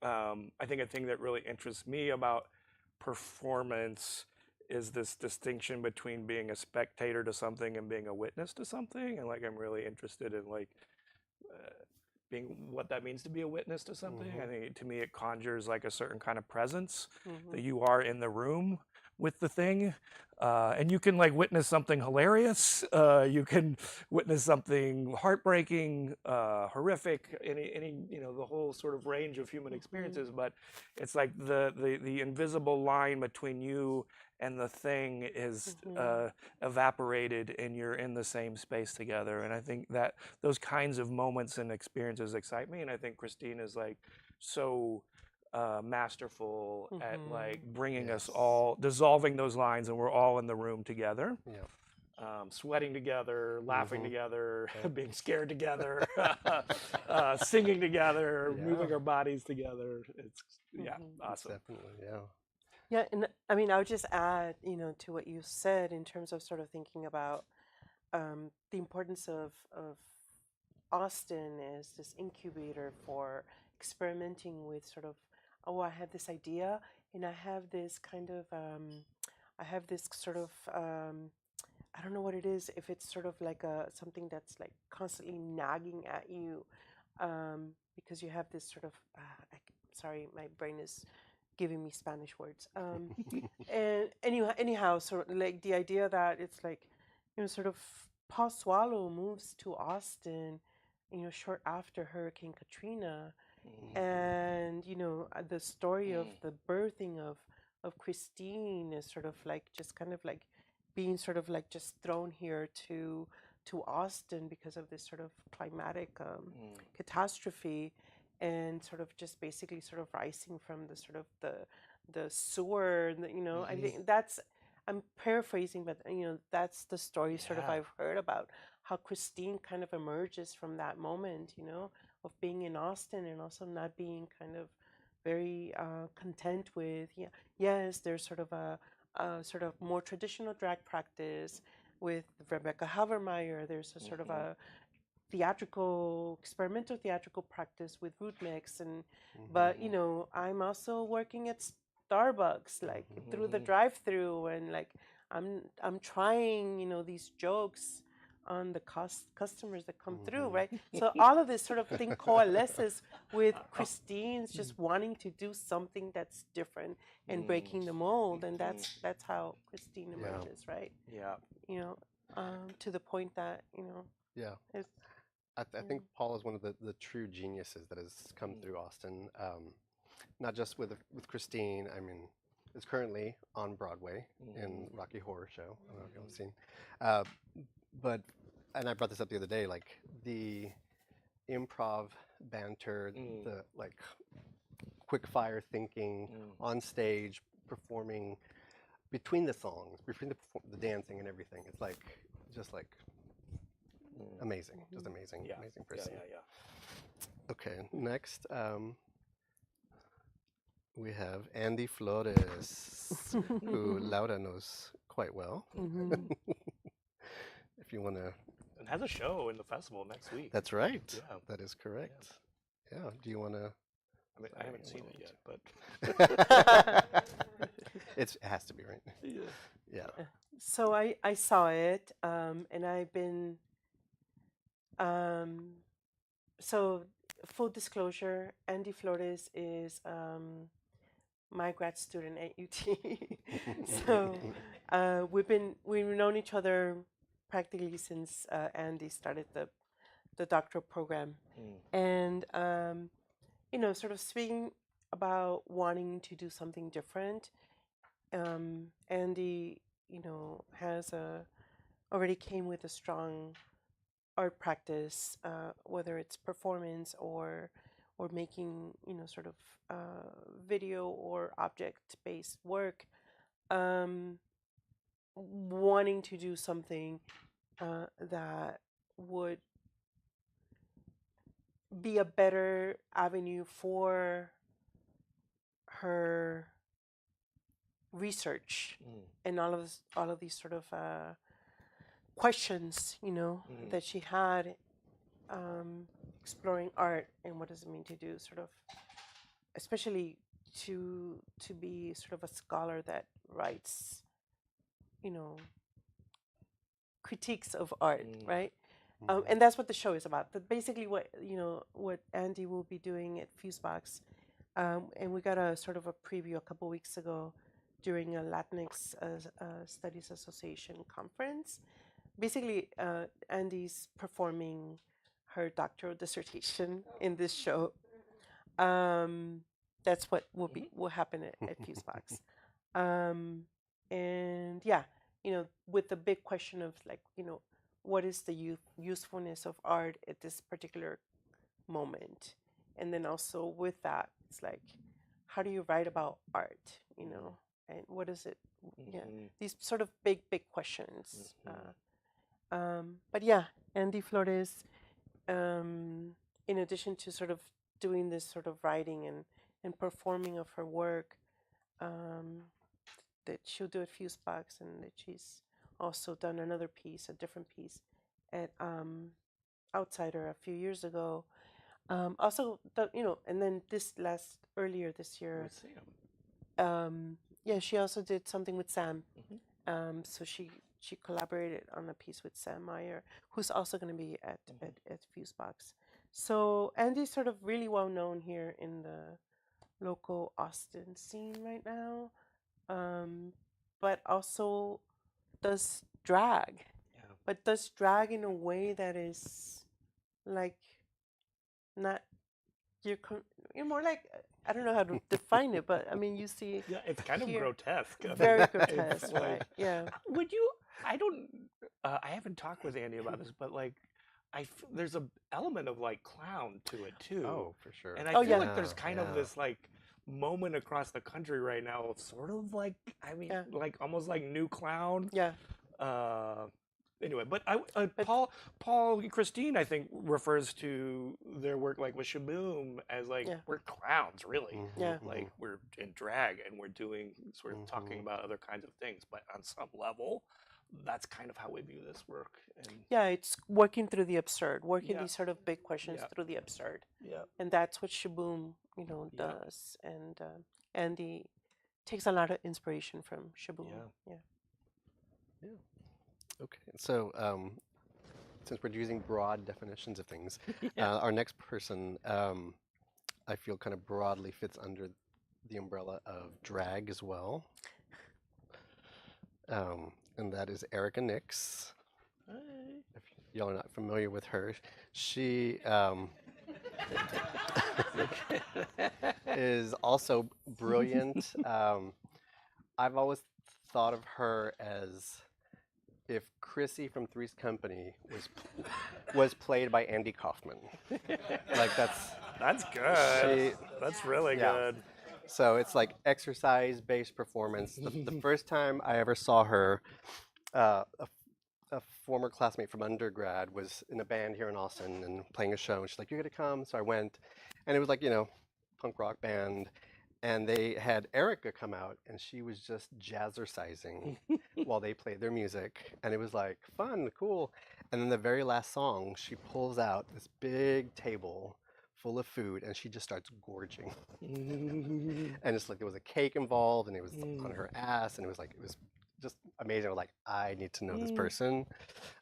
I think a thing that really interests me about performance is this distinction between being a spectator to something and being a witness to something, and like I'm really interested in like being what that means to be a witness to something. I think to me it conjures like a certain kind of presence that you are in the room with the thing, and you can like witness something hilarious, you can witness something heartbreaking, horrific, any the whole sort of range of human experiences. But it's like the invisible line between you and the thing is evaporated, and you're in the same space together. And I think that those kinds of moments and experiences excite me. And I think Christine is like so masterful at like bringing us all, dissolving those lines, and we're all in the room together. Sweating together, laughing together, being scared together, singing together, moving our bodies together. It's awesome. Definitely, Yeah, and I mean, I would just add, to what you said in terms of sort of thinking about the importance of Austin as this incubator for experimenting with sort of, I have this idea, and I have this kind of, I don't know what it is, if it's sort of like something that's like constantly nagging at you, because you have this sort of, sorry, my brain is giving me Spanish words. And anyhow, sort of like the idea that it's like, sort of Paul Swallow moves to Austin, short after Hurricane Katrina. And, the story of the birthing of Christine is sort of like just kind of like being sort of like just thrown here to to Austin because of this sort of climatic catastrophe, and sort of just basically sort of rising from the sort of the sewer. I think that's, I'm paraphrasing, but that's the story sort of Yeah. I've heard about how Christine kind of emerges from that moment, of being in Austin and also not being kind of very content with, yes, there's sort of a sort of more traditional drag practice with Rebecca Havermeyer. There's a sort of a experimental theatrical practice with root mix, and but I'm also working at Starbucks, like through the drive-through, and like I'm trying these jokes on the customers that come through, right? So all of this sort of thing coalesces with Christine's just wanting to do something that's different and breaking the mold, and that's how Christine emerges, right? Yeah. To the point that Yeah. it's, I think Paul is one of the true geniuses that has come through Austin. Not just with Christine. I mean, it's currently on Broadway in Rocky Horror Show. I don't know if you've seen. But, and I brought this up the other day, like the improv banter, the like quick fire thinking on stage, performing between the songs, between the dancing and everything. It's like just like amazing, just amazing, amazing person. Yeah. Okay, next we have Andy Flores, who Laura knows quite well. If you want to. And has a show in the festival next week. That's right. Yeah. That is correct. Yeah. Do you want to? I mean, I haven't seen it yet, but it has to be, right? Yeah. So I saw it, and I've been. So full disclosure, Andy Flores is my grad student at UT. So we've known each other practically since Andy started the doctoral program, and sort of speaking about wanting to do something different. Andy, has already came with a strong art practice, whether it's performance or making sort of video or object-based work, wanting to do something that would be a better avenue for her research and all of these sort of questions, that she had, exploring art and what does it mean to do sort of, especially to be sort of a scholar that writes, critiques of art, right? And that's what the show is about. But basically, what Andy will be doing at Fusebox, and we got a sort of a preview a couple weeks ago during a Latinx Studies Association conference. Basically, Andy's performing her doctoral dissertation in this show. That's what will happen at Fusebox. And yeah, with the big question of like, what is the usefulness of art at this particular moment? And then also with that, it's like, how do you write about art, and what is it? Yeah, these sort of big questions. But yeah, Andy Flores, in addition to sort of doing this sort of writing and performing of her work, that she'll do at Fusebox, and that she's also done another piece, a different piece, at Outsider a few years ago. Also, and then earlier this year, yeah, she also did something with Sam. So she collaborated on a piece with Sam Meyer, who's also going to be at Fusebox. So Andy's sort of really well known here in the local Austin scene right now, but also does drag, but does drag in a way that is like not you're more like, I don't know how to define it, but I mean, you see, yeah, it's kind of here, grotesque. very grotesque, right? Yeah. Would you? I don't. I haven't talked with Andy about this, but like, there's a element of like clown to it too. Oh, for sure. And I Oh, feel yeah. like there's kind of Yeah. this like moment across the country right now, sort of like, I mean, Yeah. like almost like new clown. Yeah. Anyway, but Paul and Christine, I think, refers to their work like with Shaboom as like Yeah. we're clowns, really. Yeah. Like we're in drag and we're doing sort of talking about other kinds of things, but on some level, that's kind of how we view this work. And Yeah, it's working through the absurd, working Yeah. these sort of big questions Yeah. through the absurd, yeah, and that's what Shaboom, Yeah. does. And Andy takes a lot of inspiration from Shaboom. Yeah. Yeah. Okay, so since we're using broad definitions of things, our next person, I feel kind of broadly fits under the umbrella of drag as well. And that is Erica Nix. If y'all are not familiar with her, she is also brilliant. I've always thought of her as if Chrissy from Three's Company was played by Andy Kaufman. Like that's good. She- That's really Yeah. good. So it's like exercise-based performance. The first time I ever saw her, a former classmate from undergrad was in a band here in Austin and playing a show. And she's like, "You're gonna come?" So I went, and it was like, punk rock band. And they had Erica come out, and she was just jazzercising while they played their music. And it was like fun, cool. And then the very last song, she pulls out this big table full of food, and she just starts gorging. And it's like there was a cake involved, and it was on her ass, and it was just amazing. I was like, I need to know this person.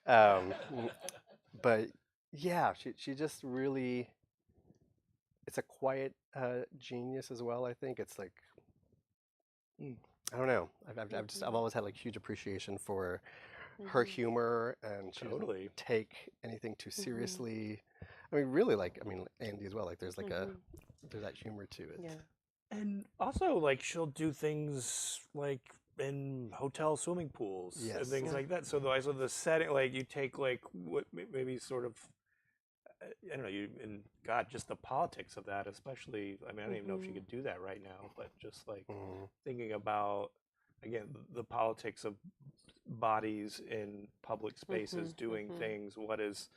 But yeah, she just really, it's a quiet genius as well. I think it's like, I don't know. I've always had like huge appreciation for her humor, and she doesn't Totally. take anything too seriously. I mean, really, Andy as well. Like, there's there's that humor to it. Yeah. And also, like, she'll do things like in hotel swimming pools and Yes. things Yeah. like that. So the setting, like, you take like what maybe sort of, I don't know, and God, just the politics of that, especially. I mean, I don't even know if she could do that right now, but just like thinking about, again, the politics of bodies in public spaces, doing things, what is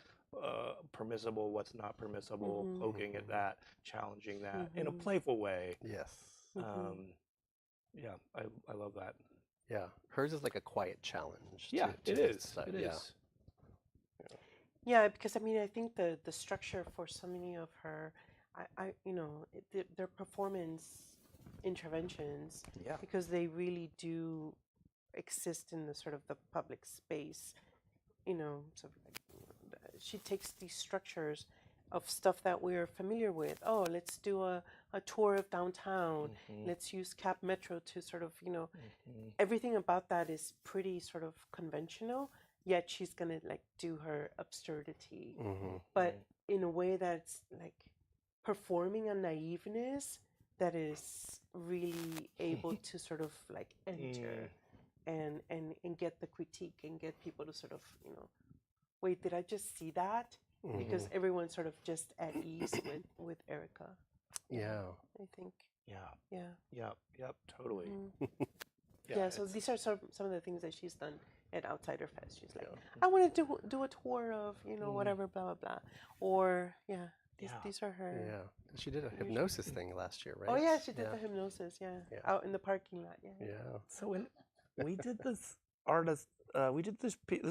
permissible, what's not permissible, poking at that, challenging that in a playful way. Yes. Yeah, I love that. Yeah. Hers is like a quiet challenge. Yeah, to it this is. side. It Yeah. is. Yeah, because I mean, I think the structure for so many of her, their performance interventions, Yeah. because they really do exist in the sort of the public space, so she takes these structures of stuff that we're familiar with. Oh, let's do a tour of downtown. Let's use Cap Metro to sort of, everything about that is pretty sort of conventional, yet she's gonna like do her absurdity, but in a way that's like performing a naiveness that is really able to sort of like enter and get the critique and get people to sort of, wait, did I just see that? Because everyone's sort of just at ease with Erica. Yeah. I think. Yeah. Yeah. Yep. Totally. Yeah. So these are some of the things that she's done at Outsider Fest. She's like, I want to do a tour of whatever, blah blah blah, or these are her. Yeah. She did a hypnosis thing last year, right? Oh yeah, she did the hypnosis. Yeah. Out in the parking lot. Yeah. Yeah. So when we did this this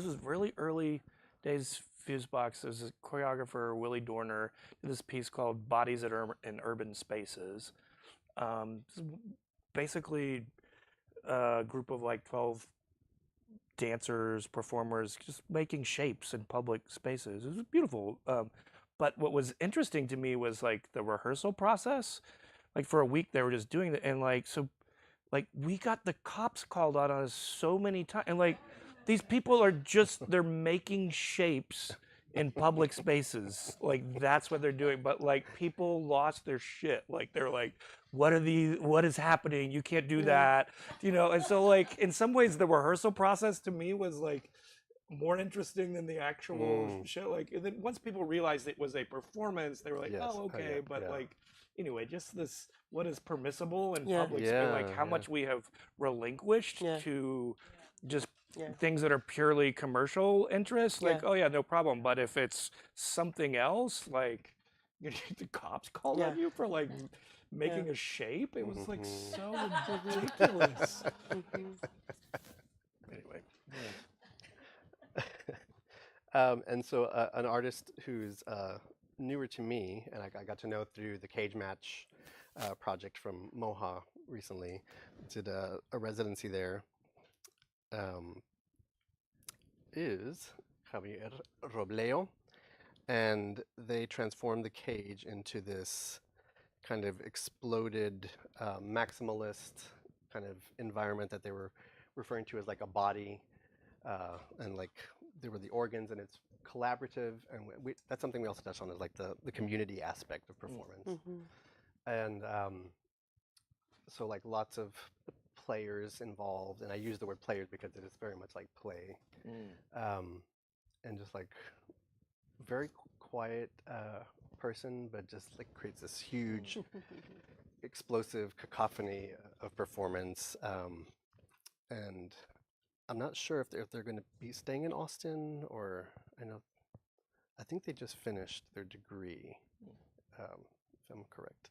was really early days. Fusebox. There's a choreographer, Willie Dorner, did this piece called "Bodies in Urban Spaces." This is basically a group of like 12 dancers, performers, just making shapes in public spaces. It was beautiful. But what was interesting to me was like the rehearsal process. Like for a week, they were just doing it, and we got the cops called out on us so many times, and like these people are they're making shapes in public spaces. Like that's what they're doing. But like people lost their shit. Like they're like, what is happening? You can't do that. And so like in some ways the rehearsal process to me was like more interesting than the actual show. Like, and then once people realized it was a performance, they were like, Yes. oh, okay. yeah, But yeah. like, anyway, just this, what is permissible in Yeah. public space, like Yeah, how yeah. much we have relinquished Yeah. to just Yeah. things that are purely commercial interests. Like, Yeah. oh yeah, no problem. But if it's something else, like, you get the cops called on Yeah. you for like making Yeah. a shape. It was like Mhm. so ridiculous. Mhm. Anyway. And so an artist who's newer to me, and I got to know through the Cage Match project from Moha recently, did a residency there, is Javier Robleo. And they transformed the cage into this kind of exploded maximalist kind of environment that they were referring to as like a body, and like there were the organs, and it's collaborative, and that's something we also touched on, is like the community aspect of performance. Mhm. And so like lots of players involved, and I use the word players because it is very much like play, and just like very quiet person, but just like creates this huge explosive cacophony of performance. And I'm not sure if they're going to be staying in Austin, or I think they just finished their degree, if I'm correct.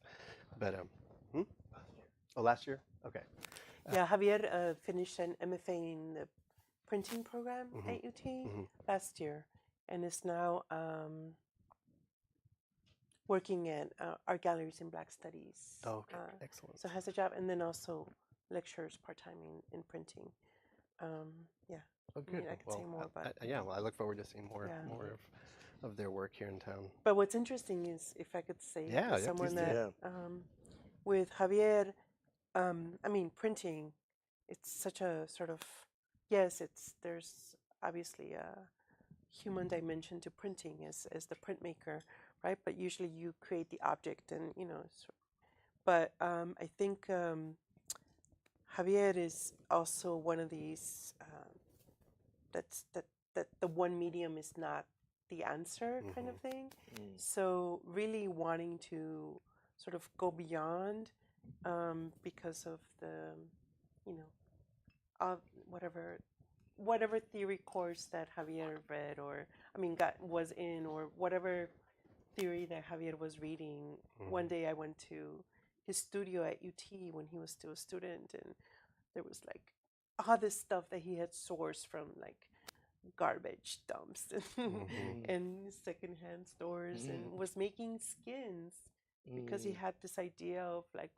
But oh, last year? Okay. Yeah, Javier finished an MFA in the printing program at UT last year, and is now working at art galleries in Black Studies. Oh, okay, excellent. So has a job, and then also lectures part-time in printing. Yeah. Oh, good. I could say more about it. Yeah, well, I look forward to seeing more Yeah. more of their work here in town. But what's interesting is, if I could say, Yeah, as yeah, someone please do. that with Javier, I mean, printing, it's such a sort of, yes, there's obviously a human dimension to printing as the printmaker, right? But usually you create the object, and but I think Javier is also one of these that the one medium is not the answer kind of thing. So really wanting to sort of go beyond, because of the, of whatever theory course that Javier read, or was in, or whatever theory that Javier was reading. One day I went to his studio at UT when he was still a student, and there was like all this stuff that he had sourced from like garbage dumps and secondhand stores, and was making skins because he had this idea of like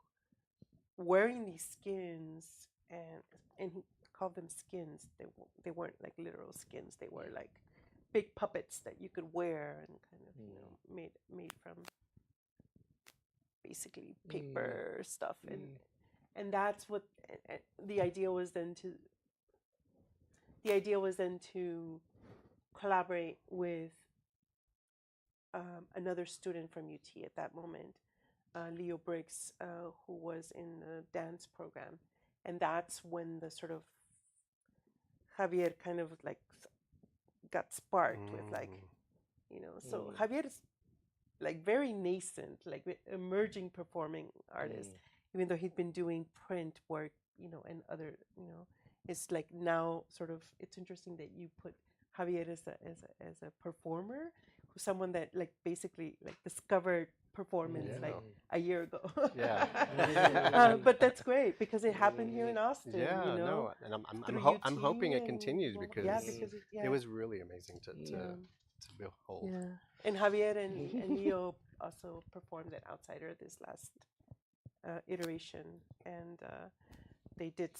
wearing these skins, and he called them skins. They weren't like literal skins. They were like big puppets that you could wear, and kind of made from basically paper stuff, and that's what the idea was then to collaborate with another student from UT at that moment, Leo Briggs, who was in the dance program, and that's when the sort of Javier kind of like got sparked with like, so Javier is like very nascent, like emerging performing artist, even though he'd been doing print work, and other, it's like now sort of, it's interesting that you put Javier as a performer, who's someone that like basically like discovered performance like a year ago. But that's great because it happened here in Austin. Yeah, no, and I'm hoping it continues, because it was really amazing to behold. Yeah, and Javier and Leo also performed at Outsider this last iteration, and they did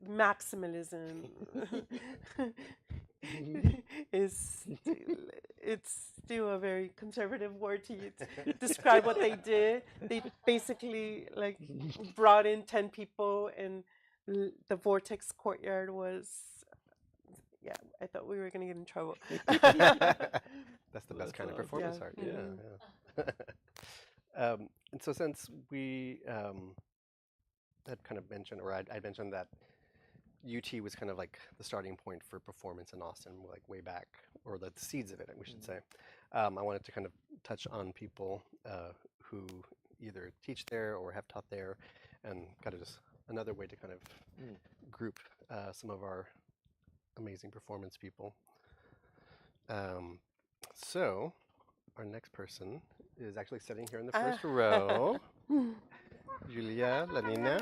maximalism it's still a very conservative word to describe what they did. They basically like brought in 10 people, and the Vortex Courtyard was, I thought we were going to get in trouble. That's the best kind of performance art. And so since we had kind of mentioned, or I mentioned that UT was kind of like the starting point for performance in Austin, like way back, or the seeds of it, we should say. I wanted to kind of touch on people who either teach there or have taught there, and kind of just another way to kind of group some of our amazing performance people. So our next person is actually sitting here in the first row. Julia Lanina.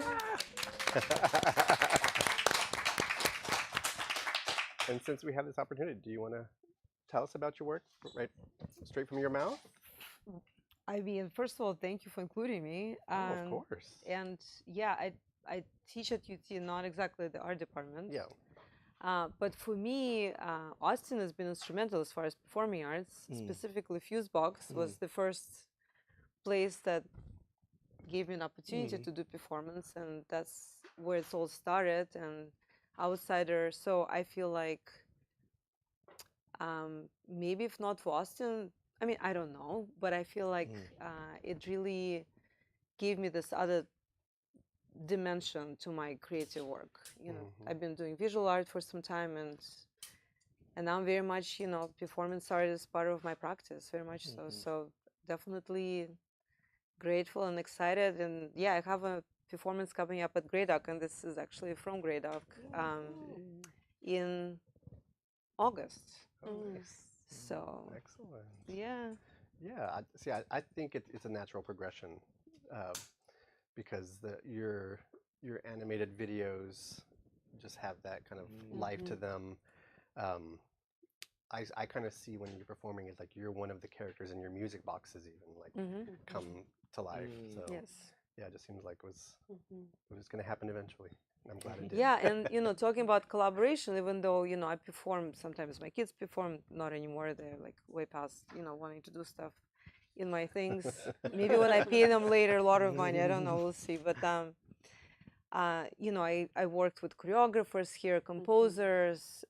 And since we have this opportunity, do you want to tell us about your work right straight from your mouth? I mean, first of all, thank you for including me. Of course. And yeah, I teach at UT, not exactly the art department. Yeah. But for me, Austin has been instrumental as far as performing arts. Specifically, Fusebox was the first place that gave me an opportunity to do performance, and that's where it's all started. And Outsider, so I feel like maybe if not for Austin, I mean, I don't know, but I feel like it really gave me this other dimension to my creative work. You know, I've been doing visual art for some time, and I'm very much, you know, performance art is part of my practice, very much so. So definitely grateful and excited. And yeah, I have a performance coming up at Grey Duck, and this is actually from Grey Duck in August. So Excellent. yeah. Yeah. I think it's a natural progression because your animated videos just have that kind of life to them. I kind of see when you're performing it like you're one of the characters in your music boxes, even like come to life. So Yes. yeah, it just seems like it was going to happen eventually. I'm glad it did. Yeah, and you know, talking about collaboration, even though, you know, I perform, sometimes my kids perform, not anymore, they're like way past, you know, wanting to do stuff in my things. Maybe when I pay them later a lot of money, I don't know, we'll see. But you know, I worked with choreographers here, composers,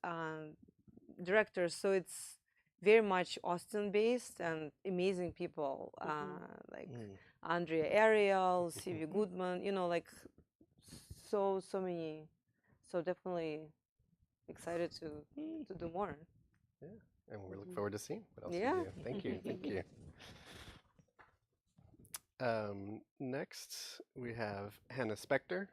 directors, so it's very much Austin based and amazing people like Andrea Ariel, C.V. Goodman, you know, like so many. So definitely excited to do more. Yeah, and we look forward to seeing what else Yeah. you do. Thank you, thank you. Next, we have Hannah Spector.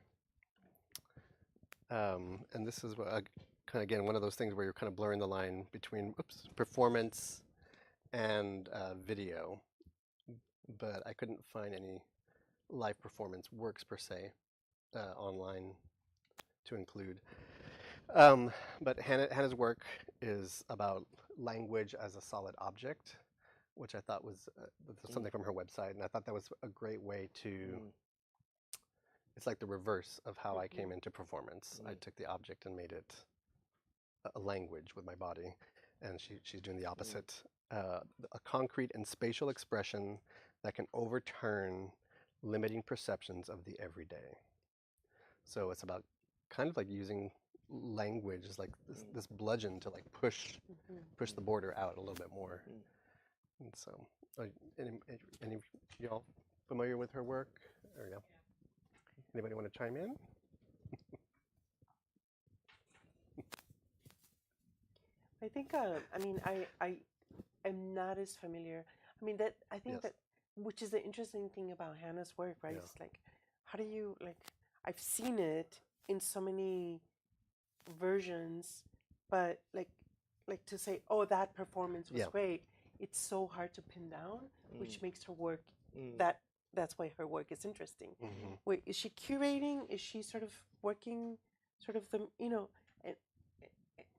And this is kind of, again, one of those things where you're kind of blurring the line between performance and video. But I couldn't find any live performance works per se online to include. But Hannah's work is about language as a solid object, which I thought was something from her website, and I thought that was a great way to. It's like the reverse of how I came into performance. I took the object and made it a language with my body, and she's doing the opposite. A concrete and spatial expression that can overturn limiting perceptions of the everyday. So it's about kind of like using language as like this bludgeon to like push the border out a little bit more. And so, any of y'all familiar with her work? Or no? Anybody want to chime in? I think, I mean, I am not as familiar. I mean, that I think that, which is the interesting thing about Hannah's work, right? It's like, how do you, like, I've seen it in so many versions, but like to say, oh, that performance was great, it's so hard to pin down, which makes her work, that's why her work is interesting. Wait, is she curating? Is she sort of working, sort of the, you know,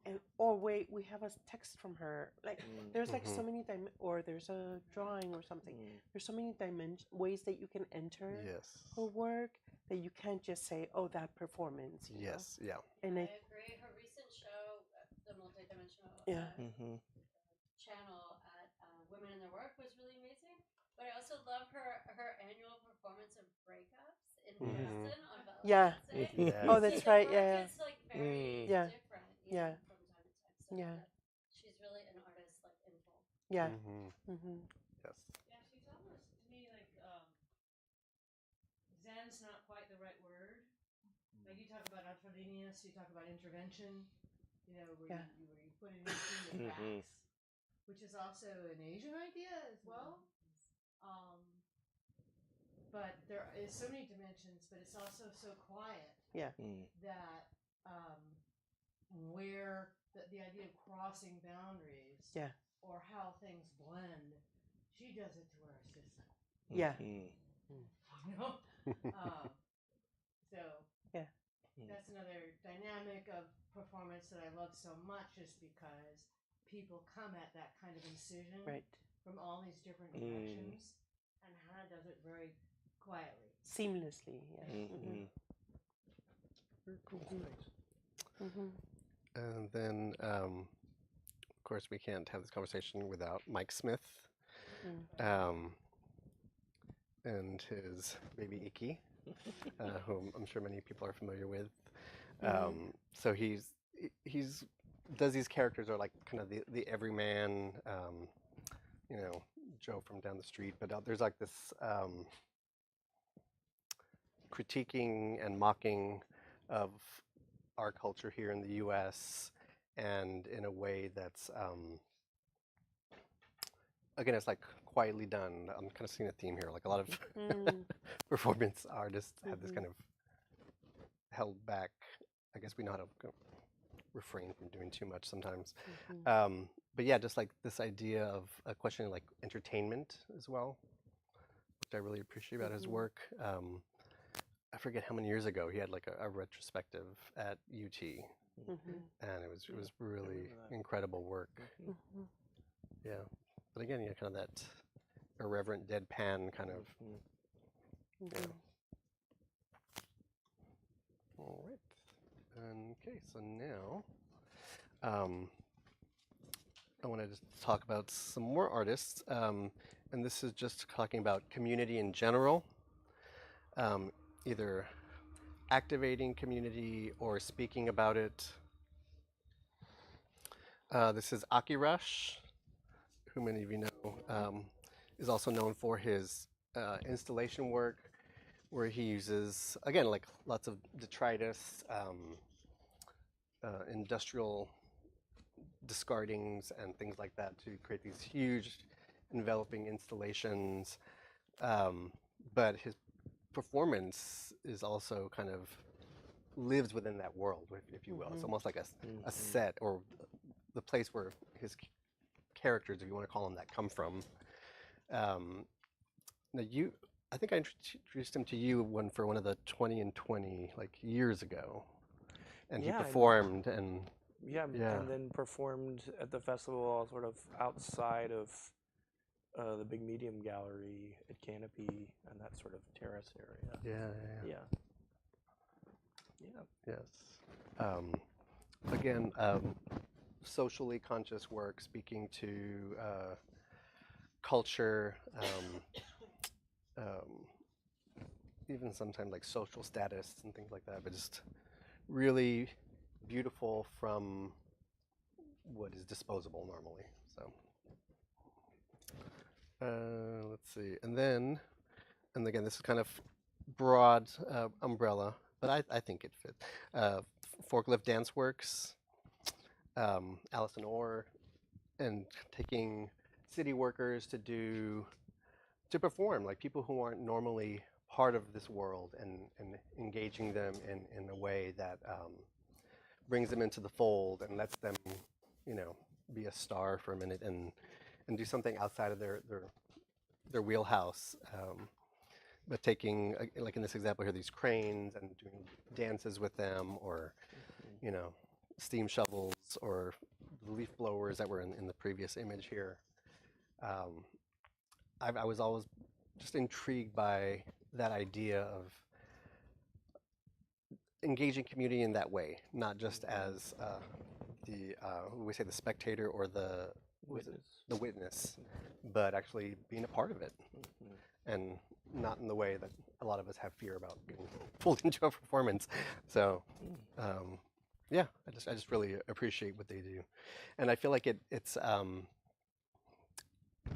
and or wait, we have a text from her. Like there's like so many or there's a drawing or something. There's so many ways that you can enter her work that you can't just say, oh, that performance. You know? And I agree. Her recent show, the multidimensional channel at Women in Their Work, was really amazing. But I also love her annual performance of breakups in Boston on Valentine's Day. Oh, that's right. It's like very different. Yeah. From time to time. So she's really an artist, like in full. Yeah. Yes. Yeah, she's almost to me like Zen's not quite the right word, Like you talk about autonomous, you talk about intervention, you know, where, Yeah. where you put it in between the cracks, which is also an Asian idea as well. But there is so many dimensions, but it's also so quiet Yeah. that where the idea of crossing boundaries Yeah. or how things blend, she does it to where it's just like, Yeah. you know? So Yeah. that's another dynamic of performance that I love so much, is because people come at that kind of incision Right. from all these different directions, and Hannah does it very quietly. Seamlessly. Yeah. Very cool. Mm-hmm. And then, of course, we can't have this conversation without Mike Smith and his baby Icky, whom I'm sure many people are familiar with. So he's does these characters are like kind of the everyman, you know, Joe from down the street, but there's like this critiquing and mocking of our culture here in the U.S. and in a way that's again, it's like quietly done. I'm kind of seeing a theme here. Like a lot of performance artists have this kind of held back. I guess we know how to refrain from doing too much sometimes. But yeah, just like this idea of questioning like entertainment as well, which I really appreciate about his work. I forget how many years ago he had like a retrospective at UT, and it was really incredible work. Yeah, but again, yeah, kind of that irreverent deadpan kind of. Yeah. All right. Okay, so now I want to just talk about some more artists, and this is just talking about community in general. Either activating community or speaking about it. This is Akirash, who many of you know, is also known for his installation work, where he uses, again, like lots of detritus, industrial discardings and things like that to create these huge enveloping installations. But his performance is also kind of lives within that world, if you will. It's almost like a set, or the place where his characters, if you want to call them that, come from. Now I think I introduced him to you for one of the 20 and 20 like years ago, and he performed and and then performed at the festival sort of outside of the big medium gallery at Canopy and that sort of terrace area. Yes. Again, socially conscious work, speaking to culture, even sometimes like social status and things like that, but just really beautiful from what is disposable normally. So let's see, and again, this is kind of broad umbrella, but I think it fits. Forklift Dance Works, Allison Orr, and taking city workers to perform, like people who aren't normally part of this world, and engaging them in a way that brings them into the fold and lets them, you know, be a star for a minute and do something outside of their wheelhouse. But taking, like in this example here, these cranes and doing dances with them, or, you know, steam shovels or leaf blowers that were in the previous image here. I was always just intrigued by that idea of engaging community in that way, not just as we say the spectator or the witness, but actually being a part of it, and not in the way that a lot of us have fear about being pulled into a performance. So, yeah, I just really appreciate what they do, and I feel like it's a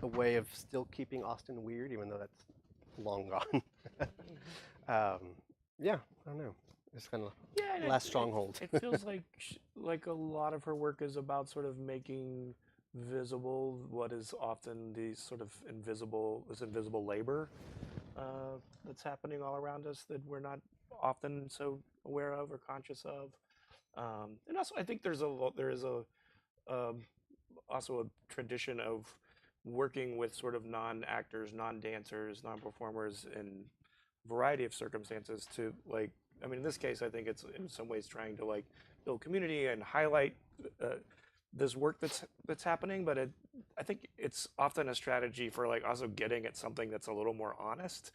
way of still keeping Austin weird, even though that's long gone. Yeah, I don't know. It's kind of Yeah, and last stronghold. It feels like a lot of her work is about sort of making visible what is often these sort of invisible labor that's happening all around us that we're not often so aware of or conscious of. And also, I think there is also a tradition of working with sort of non-actors, non-dancers, non-performers in a variety of circumstances to like. I mean, in this case, I think it's in some ways trying to like build community and highlight this work that's happening. But I think it's often a strategy for like also getting at something that's a little more honest,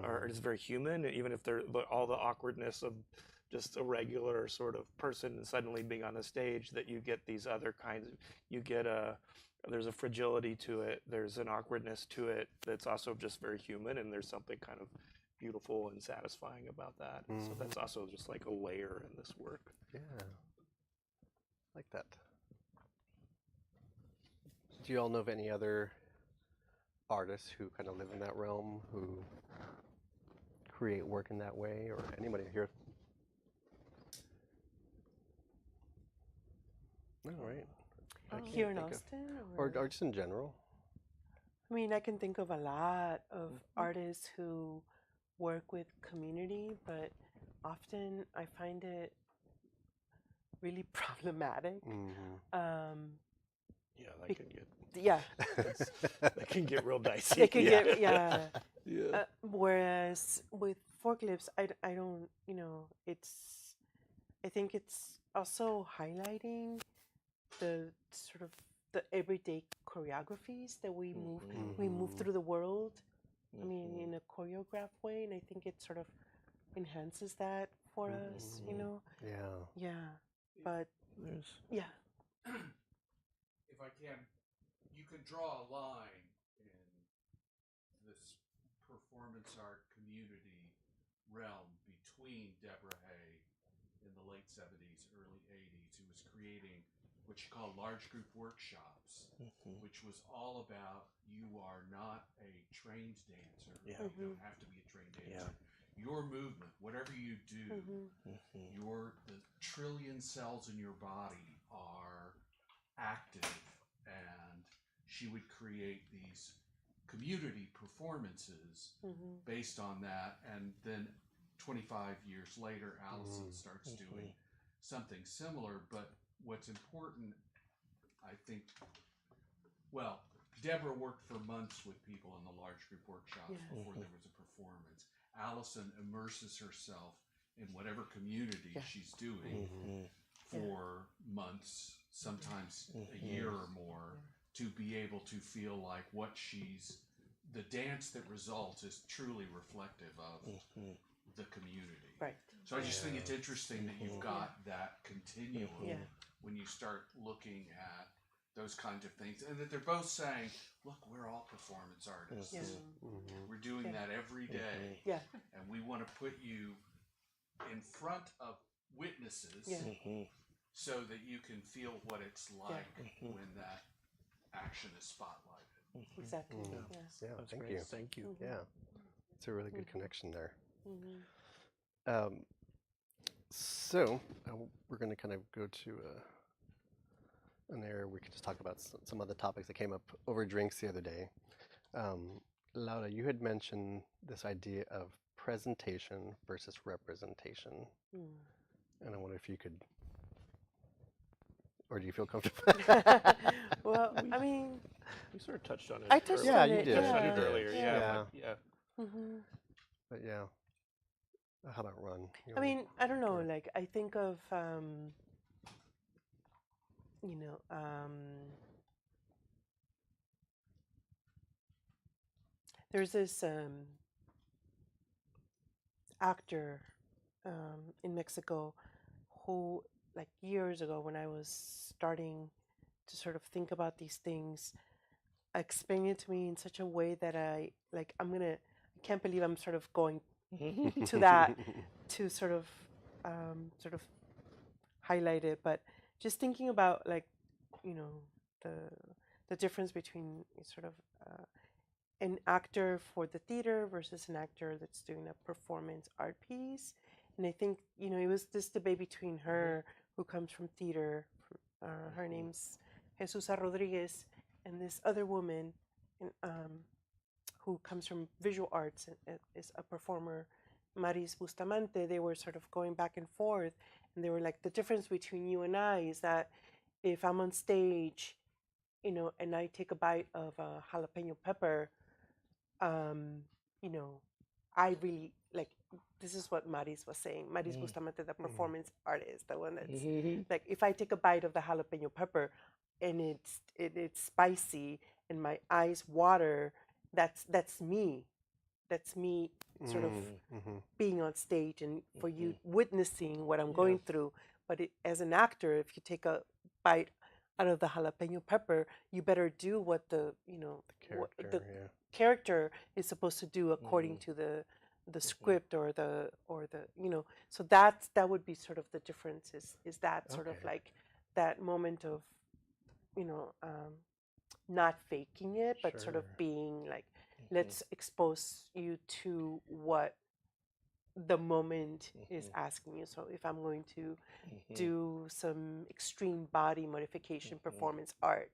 or it's very human. Even if all the awkwardness of just a regular sort of person suddenly being on the stage, that you get these other kinds of, there's a fragility to it, there's an awkwardness to it that's also just very human, and there's something kind of beautiful and satisfying about that. So that's also just like a layer in this work. Yeah, like that. Do you all know of any other artists who kind of live in that realm, who create work in that way, or anybody here? All right. Here in Austin? Or just in general? I mean, I can think of a lot of artists who work with community, but often I find it really problematic. Yeah, that can get Yeah. that can get real dicey. It can get, yeah. Whereas with forklifts, I don't, I think it's also highlighting the sort of the everyday choreographies that we move through the world. I mean, in a choreographed way, and I think it sort of enhances that for us, Yeah. Yeah, but yeah. If I can, you can draw a line in this performance art community realm between Deborah Hay in the late 70s, early 80s, who was creating what she called large group workshops, which was all about you are not a trained dancer. You don't have to be a trained dancer. Your movement, whatever you do, the trillion cells in your body are active, and she would create these community performances based on that. And then 25 years later, Allison starts doing something similar. But what's important, I think, well, Deborah worked for months with people in the large group workshops before there was a performance. Allison immerses herself in whatever community she's doing for months, sometimes a year or more, to be able to feel like the dance that results is truly reflective of the community. Right. So I just think it's interesting that you've got that continuum when you start looking at those kinds of things, and that they're both saying, look, we're all performance artists. We're doing that every day. And we want to put you in front of witnesses so that you can feel what it's like when that action is spotlighted. Exactly. Yeah, thank great. you. Thank you. Yeah, it's a really good connection there. So we're going to kind of go to an area where we can just talk about some other topics that came up over drinks the other day. Laura, you had mentioned this idea of presentation versus representation. And I wonder if you could, or do you feel comfortable? Well, I mean, we sort of touched on it. I touched on it. You Touched on Yeah. it earlier. Yeah. But yeah. How about Ron? I mean, I don't know. Like, I think of, there's this actor in Mexico who, like years ago, when I was starting to sort of think about these things, explained it to me in such a way that I can't believe I'm sort of going to that to sort of highlight it. But just thinking about the difference between sort of an actor for the theater versus an actor that's doing a performance art piece, And I think, you know, it was this debate between her, who comes from theater, her name's Jesusa Rodriguez, and this other woman who comes from visual arts and is a performer, Maris Bustamante. They were sort of going back and forth, and they were like, the difference between you and I is that if I'm on stage, you know, and I take a bite of a jalapeno pepper, you know, I really like, this is what Maris was saying. Maris Bustamante, the performance artist, the one that's like, if I take a bite of the jalapeno pepper and it's spicy and my eyes water, that's me. That's me sort of being on stage and for you witnessing what I'm going through. But as an actor, if you take a bite out of the jalapeno pepper, you better do what the, you know, the character is supposed to do according to the script or the you know. So that would be sort of the difference is that sort of like that moment of, you know, not faking it, but sort of being like, let's expose you to what the moment is asking you. So if I'm going to do some extreme body modification performance art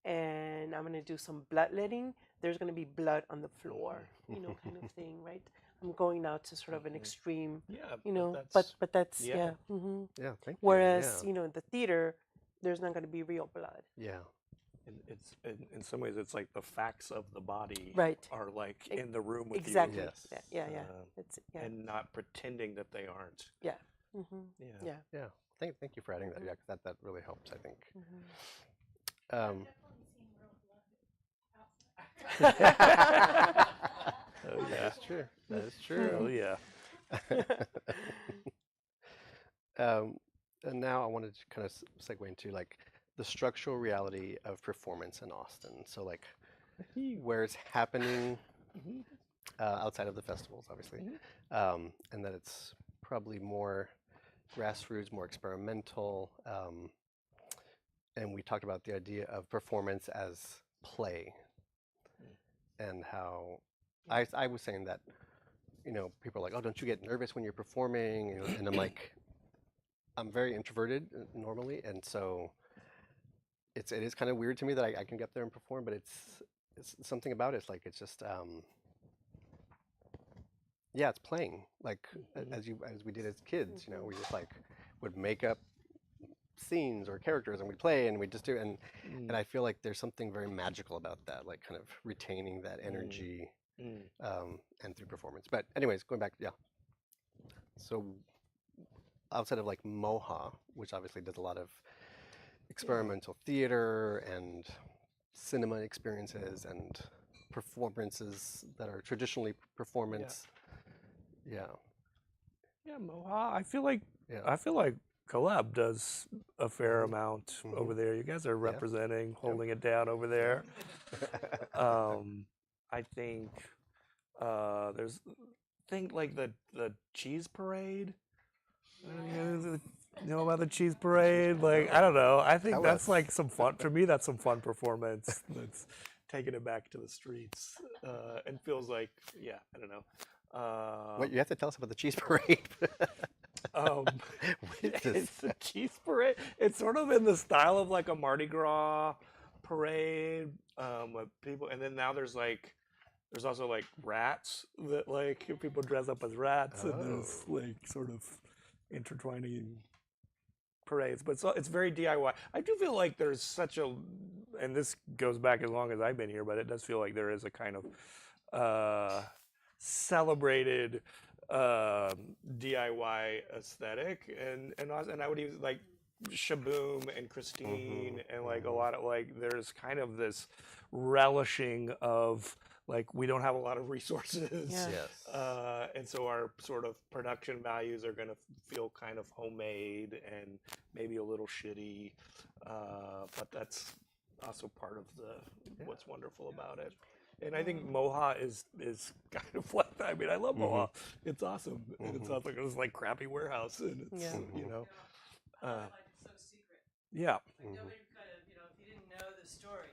and I'm going to do some bloodletting, there's going to be blood on the floor, you know, kind of thing, right? I'm going now to sort of an extreme, you know, but that's Yeah, thank you. Whereas, you know, in the theater, there's not going to be real blood. Yeah. And it's in some ways it's like the facts of the body are like in the room with exactly. you. Yes. Yeah. It's, and not pretending that they aren't. Yeah. Yeah. Thank you for adding that. Yeah, 'cause that really helps, I think. Oh yeah, that's true. That is true. Oh yeah. And now I wanted to kind of segue into like the structural reality of performance in Austin. So like where it's happening outside of the festivals, obviously, and that it's probably more grassroots, more experimental. And we talked about the idea of performance as play, and how I was saying that, you know, people are like, oh, don't you get nervous when you're performing? And I'm like, I'm very introverted normally, and so it is kind of weird to me that I can get there and perform, but it's something about it. It's like, it's just yeah, it's playing like as we did as kids. You know, we just like would make up scenes or characters and we play and we just do, and I feel like there's something very magical about that, like kind of retaining that energy and through performance. But anyways, going back, so outside of like MOHA, which obviously does a lot of experimental theater and cinema experiences and performances that are traditionally performance. Yeah, MOHA. I feel like Collab does a fair amount over there. You guys are representing, holding it down over there. I think there's like the cheese parade. You know about the cheese parade? Like, I don't know. I think that's like some fun. For me, that's some fun performance. That's taking it back to the streets and feels like, I don't know. What, you have to tell us about the cheese parade. It's a cheese parade. It's sort of in the style of like a Mardi Gras parade with people, and then now there's also like rats that like people dress up as rats, and there's like sort of intertwining parades, but it's very DIY. I do feel like there's such a, and this goes back as long as I've been here, but it does feel like there is a kind of celebrated DIY aesthetic, and I would use like Shaboom and Christine and like a lot of like there's kind of this relishing of like we don't have a lot of resources, and so our sort of production values are going to feel kind of homemade and maybe a little shitty, but that's also part of what's wonderful about it. And I think MOHA is kind of like that. I mean, I love MOHA. It's awesome. And it sounds like it was like crappy warehouse, and it's you know, like it's so secret. Yeah. Like nobody kind of, you know, if you didn't know the story,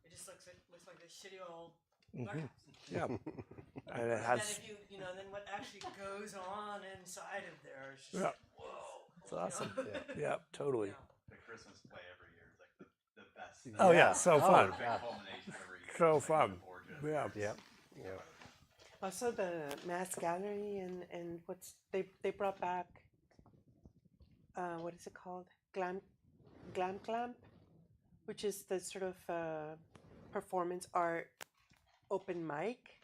it just looks like this shitty old warehouse. Yeah. And it Then has. if you know, then what actually goes on inside of there is just Yeah. like, whoa. It's awesome. Yeah, totally. The Christmas play every year is like the best. Oh yeah, so fun. Big culmination every year. So It's like fun. gorgeous. Yeah. Yeah. Also, the mass gallery and what's they brought back. What is it called? Glam, which is the sort of performance art open mic,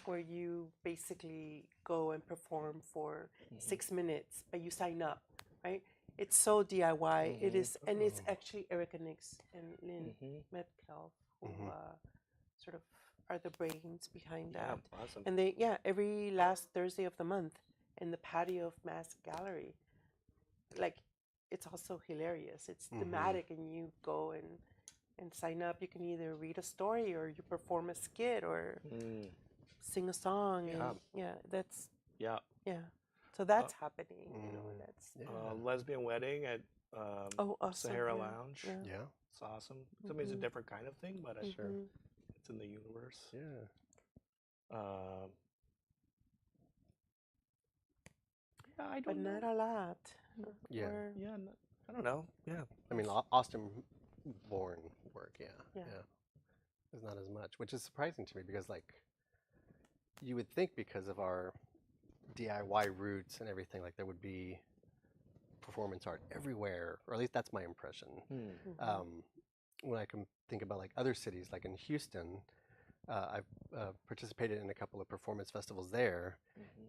where you basically go and perform for 6 minutes, but you sign up, right? It's so DIY. It is, and it's actually Erica Nix and Lynn Metcalf who sort of are the brains behind that. Awesome. And they, every last Thursday of the month in the patio of Mass Gallery, like, it's also hilarious. It's thematic, and you go and sign up. You can either read a story, or you perform a skit, or sing a song. And that's So that's happening. You know, and that's Lesbian wedding at awesome. Sahara Lounge. Yeah. It's awesome. I mean, it's a different kind of thing, but it's in the universe. Yeah. I But don't know. not a lot. Yeah. Or- I don't know. Yeah. I mean, Austin-born work, yeah. There's not as much, which is surprising to me because, like, you would think because of our DIY roots and everything, like there would be performance art everywhere, or at least that's my impression. When I can think about like other cities, like in Houston, I've participated in a couple of performance festivals there,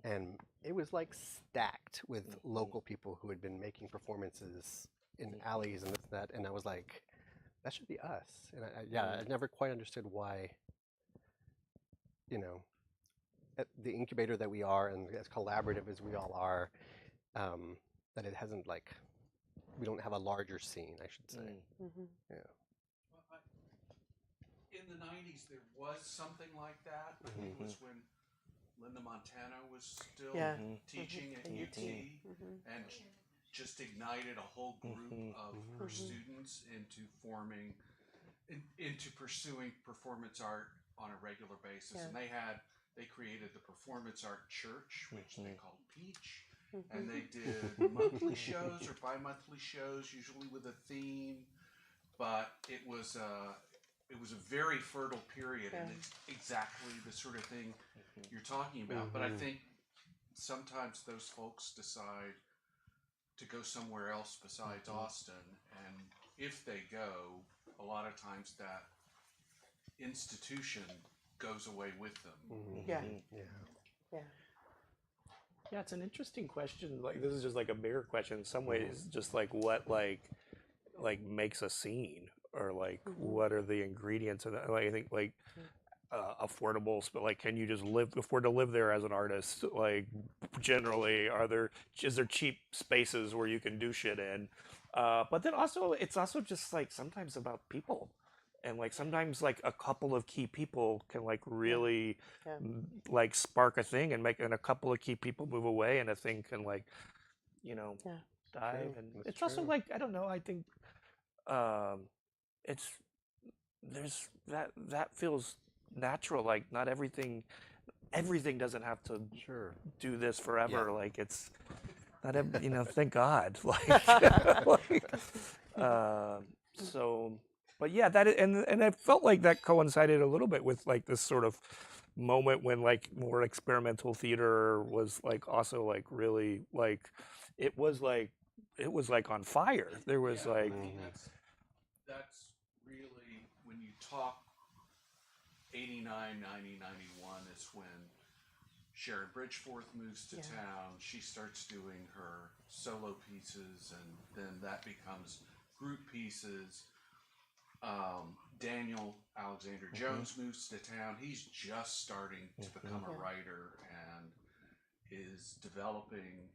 and it was like stacked with local people who had been making performances in alleys and this and that, and I was like, that should be us. And I never quite understood why, you know, at the incubator that we are and as collaborative as we all are, that it hasn't, like, we don't have a larger scene, I should say. Yeah. Well, in the 90s, there was something like that. I think it was when Linda Montana was still teaching at UT and just ignited a whole group of her students into into pursuing performance art on a regular basis. And they created the Performance Art Church, which they called Peach. And they did monthly shows or bi-monthly shows, usually with a theme. But it was a very fertile period, and it's exactly the sort of thing you're talking about. But I think sometimes those folks decide to go somewhere else besides Austin, and if they go, a lot of times that institution goes away with them. Yeah. Yeah, it's an interesting question. Like, this is just like a bigger question in some ways, just like what like makes a scene, or like what are the ingredients of that. Like, I think like affordable, but like, can you just afford to live there as an artist? Like, generally, is there cheap spaces where you can do shit in? But then also, it's also just like sometimes about people. And like sometimes like a couple of key people can like really like spark a thing, and a couple of key people move away, and a thing can like, you know, die. True. And That's it's also true. like, I don't know, I think there's that feels natural. Like, not everything doesn't have to do this forever. Like, it's not you know, thank God. Like, so. But yeah, and I felt like that coincided a little bit with like this sort of moment when like more experimental theater was like also like really like it was like on fire. There was like I mean, that's really, when you talk 89, 90, 91 is when Sharon Bridgeforth moves to town. She starts doing her solo pieces, and then that becomes group pieces. Daniel Alexander Jones moves to town. He's just starting to become a writer and is developing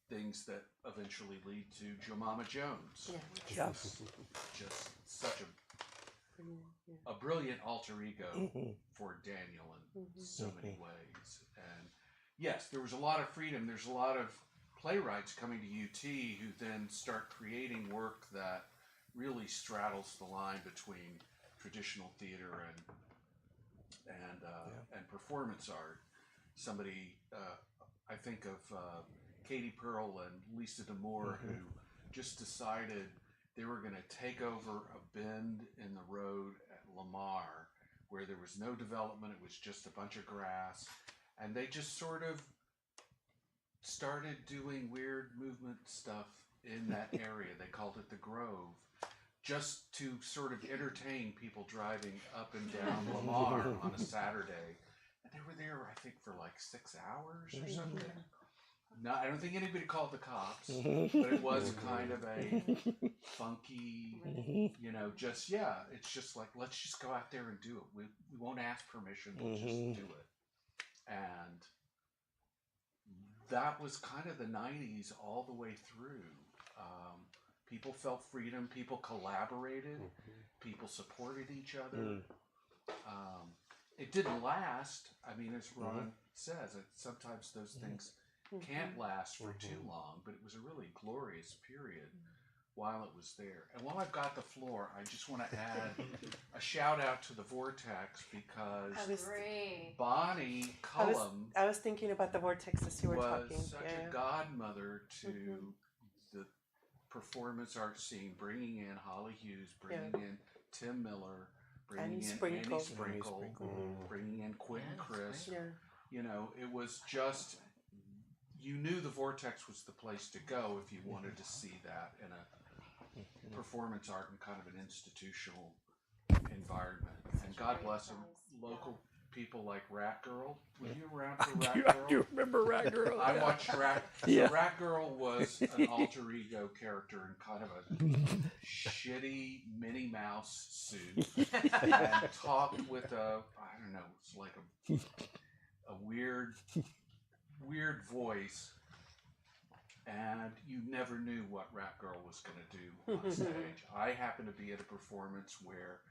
things that eventually lead to Jemima Jones, which is just such a brilliant alter ego for Daniel in so many ways. And yes, there was a lot of freedom. There's a lot of playwrights coming to UT who then start creating work that really straddles the line between traditional theater and performance art. Somebody, I think of Katie Pearl and Lisa D'Amour, who just decided they were going to take over a bend in the road at Lamar, where there was no development. It was just a bunch of grass, and they just sort of started doing weird movement stuff in that area. They called it the Grove, just to sort of entertain people driving up and down Lamar on a Saturday. And they were there, I think, for like 6 hours or something. No, I don't think anybody called the cops, but it was kind of a funky, you know, just, it's just like, let's just go out there and do it. We won't ask permission, we'll just do it. And that was kind of the 90s all the way through. People felt freedom, people collaborated, people supported each other. It didn't last. I mean, as Ron says, sometimes those things can't last for too long, but it was a really glorious period while it was there. And while I've got the floor, I just want to add a shout out to the Vortex, because Bonnie Cullum I was thinking about the Vortex as you were talking. Was such a godmother to the performance art scene, bringing in Holly Hughes, bringing in Tim Miller, bringing Annie in Sprinkle. Annie Sprinkle, bringing in Quentin Crisp. You know, it was just, you knew the Vortex was the place to go if you wanted to see that in a performance art in kind of an institutional environment. And God bless them, local people like Rat Girl. Were you around for Rat Girl? I do remember Rat Girl. I watched Rat. So Rat Girl was an alter ego character in kind of a shitty Minnie Mouse suit, and talked with a, I don't know, it's like a weird voice, and you never knew what Rat Girl was going to do on stage. I happened to be at a performance where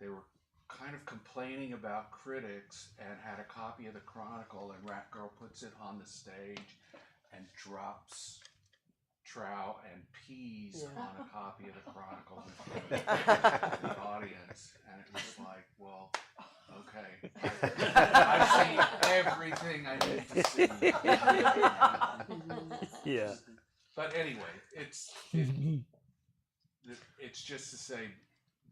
they were kind of complaining about critics and had a copy of the Chronicle, and Rat Girl puts it on the stage and drops trow and peas on a copy of the Chronicle in front of the audience. And it was like, well, okay, I've seen everything I need to see. But anyway, it's just to say,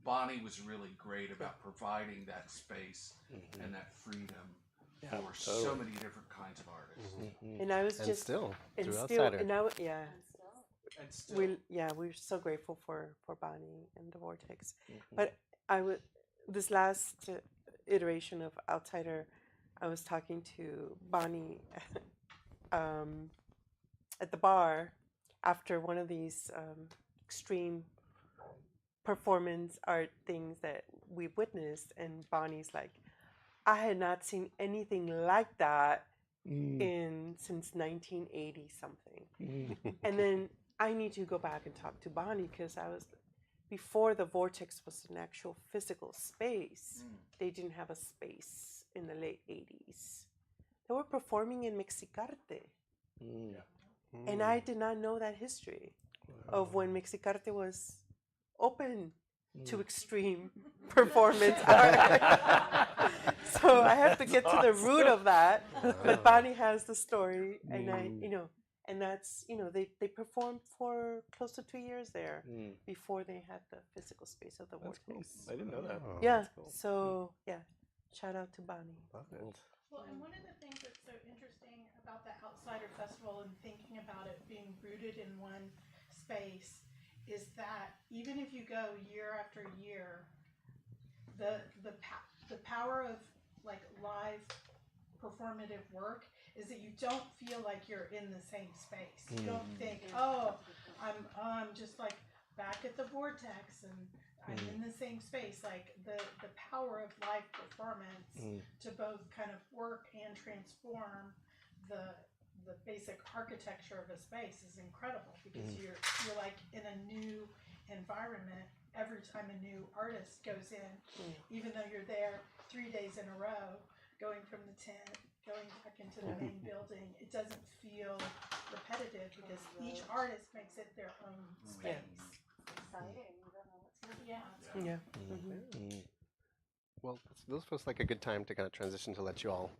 Bonnie was really great about providing that space and that freedom for so many different kinds of artists. And I was just still and through still Outsider. and now And still, we're so grateful for Bonnie and the Vortex. But I would, this last iteration of Outsider, I was talking to Bonnie at the bar after one of these extreme performance art things that we witnessed, and Bonnie's like, I had not seen anything like that since 1980 something. And then I need to go back and talk to Bonnie, because before the Vortex was an actual physical space, they didn't have a space in the late 80s. They were performing in Mexicarte. And I did not know that history of when Mexicarte was open to extreme performance art. So I have to get to the root of that. But Bonnie has the story, and and that's, they performed for close to 2 years there before they had the physical space of the Vortex. Cool. I didn't know that. Yeah. So shout out to Bonnie. Well, and one of the things that's so interesting about the Outsider Festival and thinking about it being rooted in one space is that even if you go year after year, the power of like live performative work is that you don't feel like you're in the same space. You don't think, oh, I'm just like back at the Vortex and I'm in the same space. Like the power of live performance to both kind of work and transform the basic architecture of a space is incredible, because you're like in a new environment every time a new artist goes in, even though you're there 3 days in a row, going from the tent, going back into the main building. It doesn't feel repetitive because each artist makes it their own space. Exciting. You don't know what's going to Yeah. Yeah. Well, this feels like a good time to kind of transition to let you all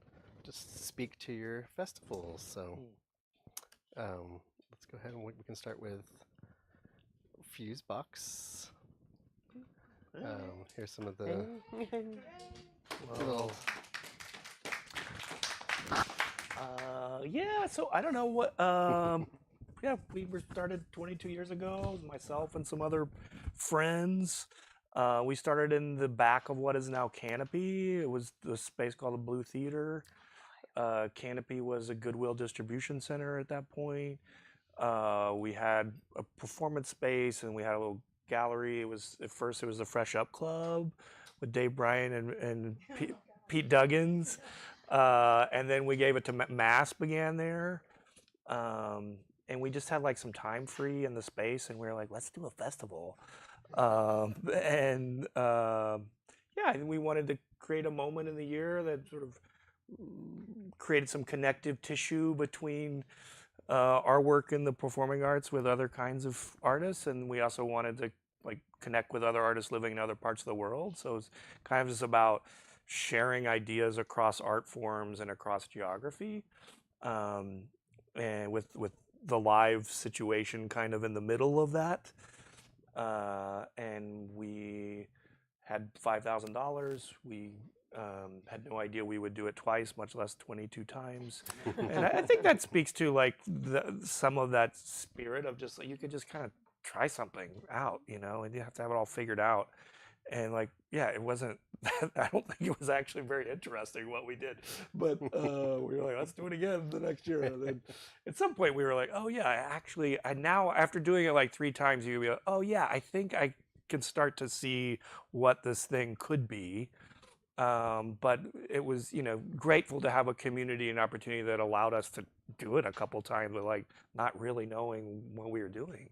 just speak to your festivals. So let's go ahead and we can start with Fusebox. Here's some of the little. Yeah, so I don't know what. Yeah, we were started 22 years ago. Myself and some other friends. We started in the back of what is now Canopy. It was the space called the Blue Theater. Canopy was a Goodwill distribution center at that point. We had a performance space and we had a little gallery. It was at first it was the Fresh Up Club with Dave Bryan and Pete Duggins. And then we gave it to Mass began there. And we just had like some time free in the space and we were like, let's do a festival. Yeah, we wanted to create a moment in the year that sort of created some connective tissue between our work in the performing arts with other kinds of artists, and we also wanted to like connect with other artists living in other parts of the world. So it's kind of just about sharing ideas across art forms and across geography, and with the live situation kind of in the middle of that. And we had $5,000. We had no idea we would do it twice, much less 22 times. And I think that speaks to like some of that spirit of just like, you could just kind of try something out, you know, and you have to have it all figured out. And like, yeah, it wasn't, I don't think it was actually very interesting what we did, but we were like, let's do it again the next year. And then at some point we were like, oh yeah, I now, after doing it like 3 times, you'd be like, oh yeah, I think I can start to see what this thing could be. But it was, you know, grateful to have a community and opportunity that allowed us to do it a couple times, but like not really knowing what we were doing.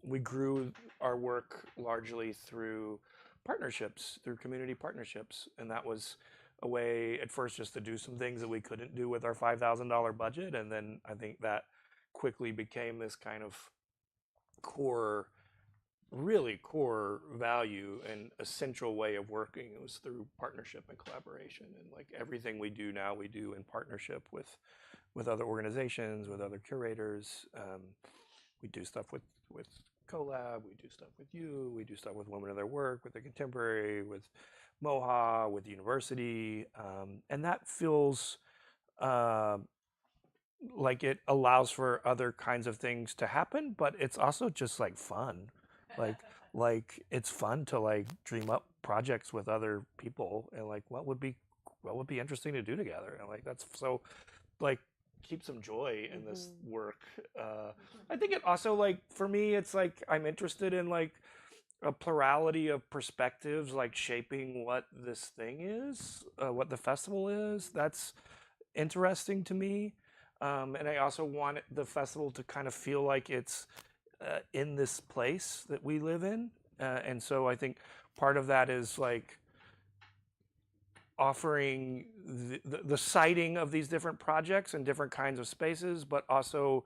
We grew our work largely through partnerships, through community partnerships. And that was a way at first just to do some things that we couldn't do with our $5,000 budget. And then I think that quickly became this kind of core, really core value and essential way of working. It was through partnership and collaboration. And like everything we do now, we do in partnership with other organizations, with other curators. We do stuff with Collab, we do stuff with you, we do stuff with Women in Their Work, with the Contemporary, with MOHA, with the university. And that feels like it allows for other kinds of things to happen, but it's also just like fun. Like it's fun to like dream up projects with other people and like what would be interesting to do together. And like that's so like keep some joy in this work. I think it also like for me it's like I'm interested in like a plurality of perspectives like shaping what this thing is, what the festival is. That's interesting to me. And I also want the festival to kind of feel like it's in this place that we live in. And so I think part of that is like offering the siting of these different projects and different kinds of spaces, but also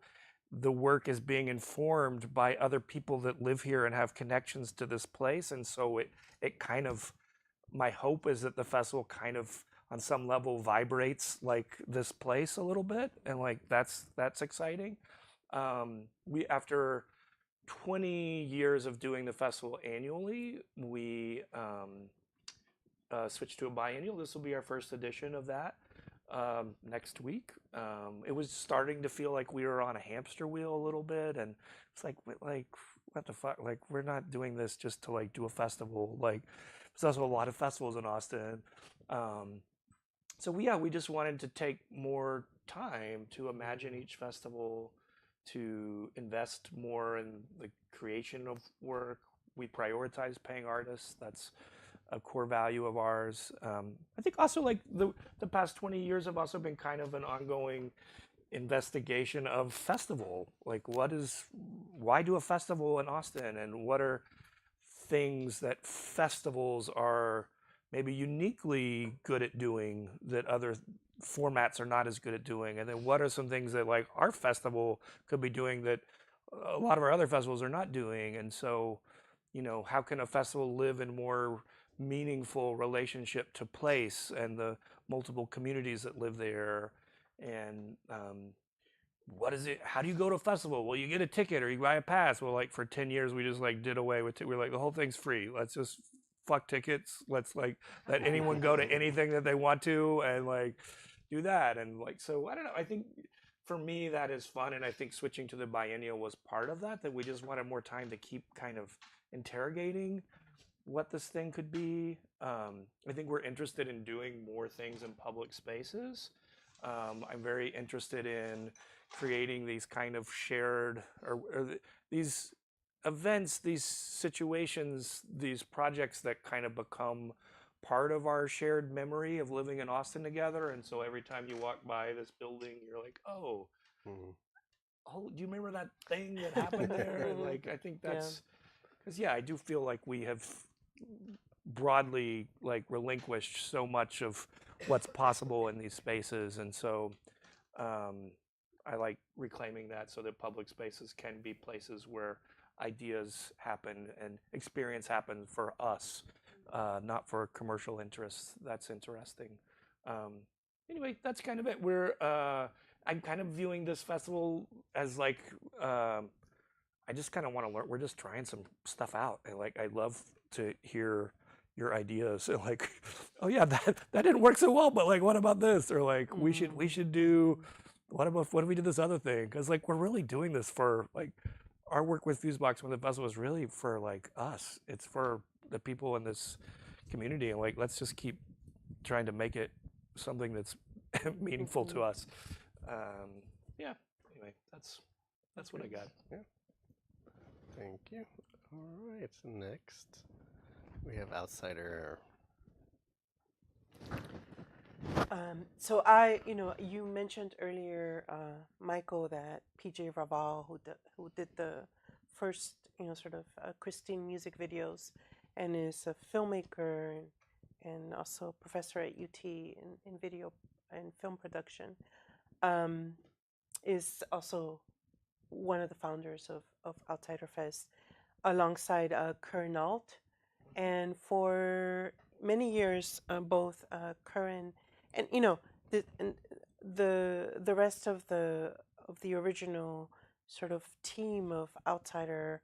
the work is being informed by other people that live here and have connections to this place. And so it kind of, my hope is that the festival kind of on some level vibrates like this place a little bit. And like, that's exciting. We, after 20 years of doing the festival annually, we switched to a biennial. This will be our first edition of that next week. It was starting to feel like we were on a hamster wheel a little bit, and it's like what the fuck? Like we're not doing this just to like do a festival. Like there's also a lot of festivals in Austin. So we just wanted to take more time to imagine each festival, to invest more in the creation of work. We prioritize paying artists. That's a core value of ours. I think also like the past 20 years have also been kind of an ongoing investigation of festival. Like why do a festival in Austin, and what are things that festivals are maybe uniquely good at doing that other formats are not as good at doing? And then what are some things that like our festival could be doing that a lot of our other festivals are not doing? And so, you know, how can a festival live in more meaningful relationship to place and the multiple communities that live there. And what is it? How do you go to a festival? Well, you get a ticket or you buy a pass. Well, like for 10 years, we just like did away with it. We're like, the whole thing's free. Let's just fuck tickets. Let's like let anyone go to anything that they want to and like do that. And like, so I don't know. I think for me, that is fun. And I think switching to the biennial was part of that we just wanted more time to keep kind of interrogating what this thing could be. I think we're interested in doing more things in public spaces. I'm very interested in creating these kind of shared these events, these situations, these projects that kind of become part of our shared memory of living in Austin together. And so every time you walk by this building, you're like, oh, do you remember that thing that happened there? And like, I think that's because I do feel like we have broadly like relinquished so much of what's possible in these spaces. And so I like reclaiming that so that public spaces can be places where ideas happen and experience happen for us, not for commercial interests. That's interesting. Anyway, that's kind of it. I'm kind of viewing this festival as like, I just kind of want to learn. We're just trying some stuff out. And like, I love to hear your ideas and like, oh yeah, that didn't work so well, but like, what about this? Or like, we should do, what if we do this other thing? Cause like, we're really doing this for like, our work with Fusebox when the festival is really for like us. It's for the people in this community. And like, let's just keep trying to make it something that's meaningful to us. Yeah, anyway, that's what I got. Yeah. Thank you. All right, next we have Outsider. So you mentioned earlier, Michael, that PJ Raval, who did the first, sort of Christine music videos, and is a filmmaker and also a professor at UT in video and film production, is also one of the founders of Outsider Fest, alongside Kernalt. And for many years, both Curran and the rest of the original sort of team of Outsider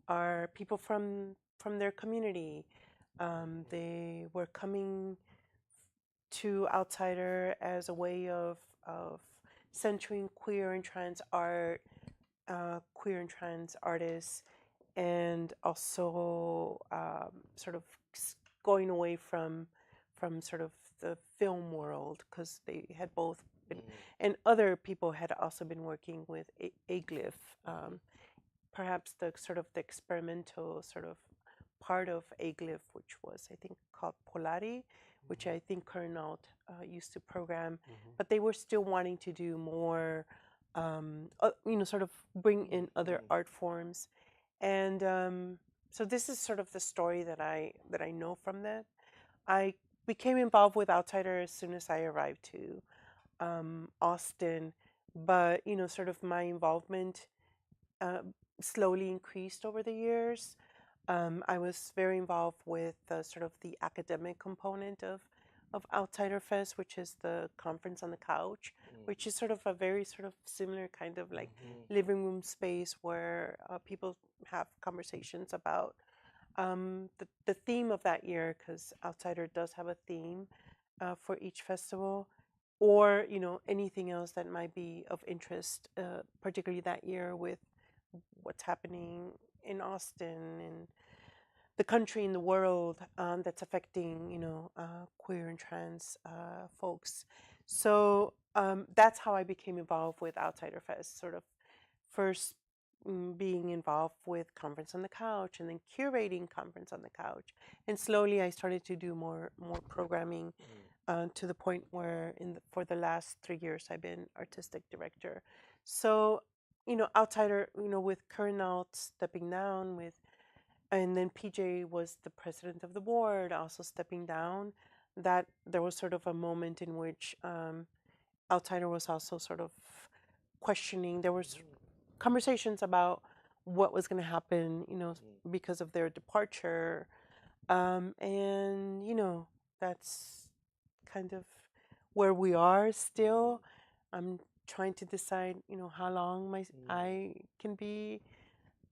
are people from their community. They were coming to Outsider as a way of centering queer and trans art, queer and trans artists, and also sort of going away from sort of the film world, because they had both been, and other people had also been working with aglyph, perhaps the sort of the experimental sort of part of aglyph, which was I think called Polari, which I think Kernalt used to program, but they were still wanting to do more, sort of bring in other art forms. And so this is sort of the story that I know from that. I became involved with Outsider as soon as I arrived to Austin, but sort of my involvement slowly increased over the years. I was very involved with sort of the academic component of Outsider Fest, which is the conference on the couch, which is sort of a very sort of similar kind of like living room space where people have conversations about the theme of that year, because Outsider does have a theme for each festival, or anything else that might be of interest, particularly that year with what's happening in Austin and the country and the world, that's affecting queer and trans folks. So that's how I became involved with Outsider Fest, sort of first being involved with Conference on the Couch, and then curating Conference on the Couch, and slowly I started to do more programming, to the point where for the last 3 years I've been artistic director. So Outsider, with Kernalt stepping down, and then PJ was the president of the board, also stepping down, that there was sort of a moment in which Outsider was also sort of questioning. There was conversations about what was going to happen, because of their departure. And that's kind of where we are still. I'm trying to decide, how long I can be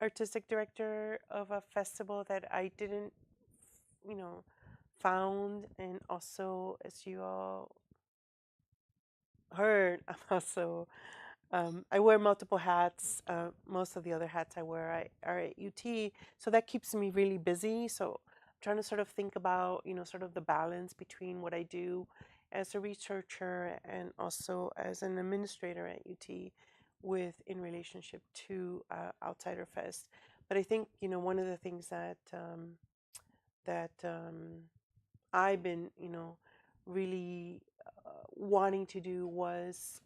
artistic director of a festival that I didn't, found. And also, as you all heard, I'm also I wear multiple hats. Most of the other hats I wear are at UT, so that keeps me really busy. So I'm trying to sort of think about, sort of the balance between what I do as a researcher and also as an administrator at UT in relationship to Outsider Fest. But I think, one of the things that I've been, really wanting to do was,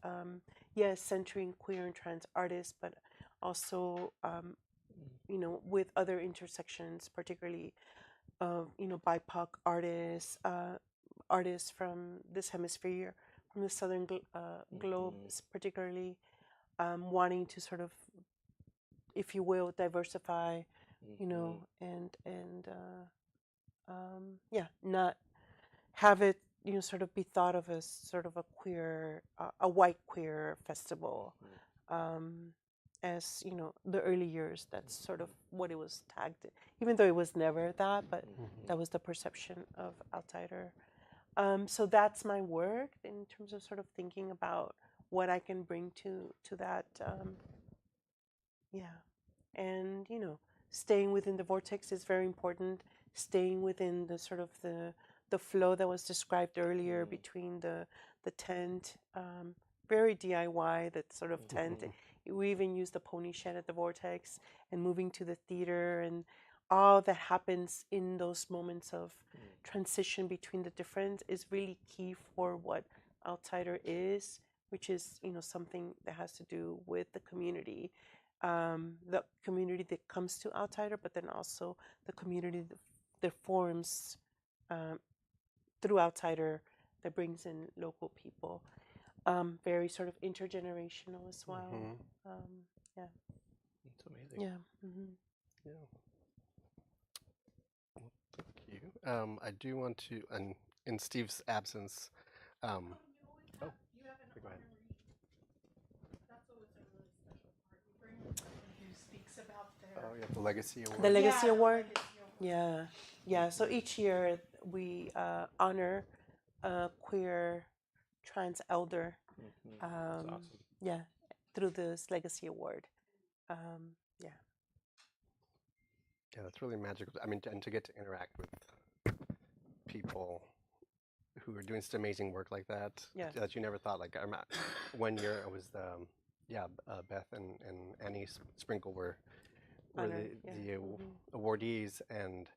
yes, centering queer and trans artists, but also, with other intersections, particularly of, BIPOC artists, artists from this hemisphere, from the southern globe, particularly, wanting to sort of, if you will, diversify, and not have it, sort of be thought of as sort of a queer, a white queer festival. As the early years, that's sort of what it was tagged, even though it was never that, but that was the perception of Outsider. So that's my work in terms of sort of thinking about what I can bring to that. And staying within the vortex is very important. Staying within the sort of the flow that was described earlier between the tent, very DIY, that sort of tent. We even use the pony shed at the vortex, and moving to the theater, and all that happens in those moments of transition between the different is really key for what Outsider is, which is something that has to do with the community that comes to Outsider, but then also the community that forms through Outsider that brings in local people. Very sort of intergenerational as well. Yeah. That's amazing. Yeah. Yeah. Well, thank you. I do want to, and in Steve's absence, You have an go ahead. honoree. That's always a really special part. You bring someone who speaks about their Oh, yeah, the Legacy Award. The Legacy Yeah, Award. Legacy Award. Yeah. So each year we honor a queer trans elder. That's awesome. Yeah, through this Legacy Award. Yeah. Yeah, that's really magical. I mean, and to get to interact with people who are doing such amazing work like that, Yeah. that you never thought. Like, one year it was Beth and Annie Sprinkle were Honored, the awardees, and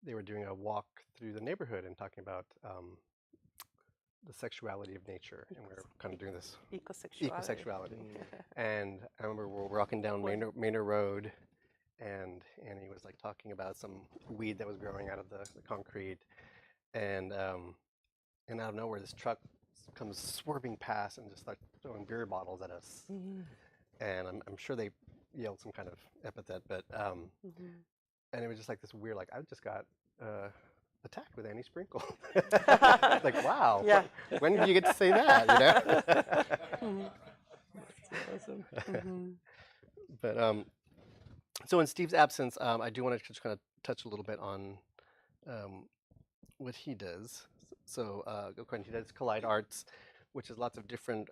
they were doing a walk through the neighborhood and talking about the sexuality of nature, and we were kind of doing this ecosexuality. And I remember we're walking down Manor Road, and Annie was like talking about some weed that was growing out of the concrete, and out of nowhere this truck comes swerving past and just starts throwing beer bottles at us. And I'm sure they yelled some kind of epithet, but and it was just like this weird, like, I just got attacked with Annie Sprinkle. Like, wow. Yeah. When do you get to say that, Awesome. But so in Steve's absence, I do want to just kind of touch a little bit on what he does. So he does Collide Arts, which is lots of different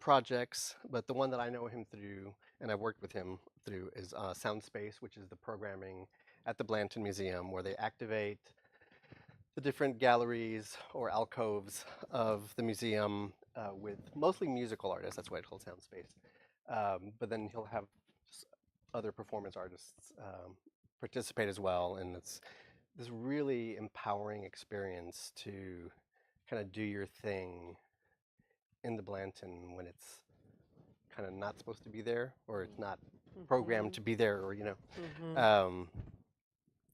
projects, but the one that I know him through, and I've worked with him through, is Sound Space, which is the programming at the Blanton Museum, where they activate the different galleries or alcoves of the museum with mostly musical artists. That's why it's called Sound Space. But then he'll have other performance artists participate as well, and it's this really empowering experience to kind of do your thing in the Blanton when it's kind of not supposed to be there, or it's not programmed to be there, or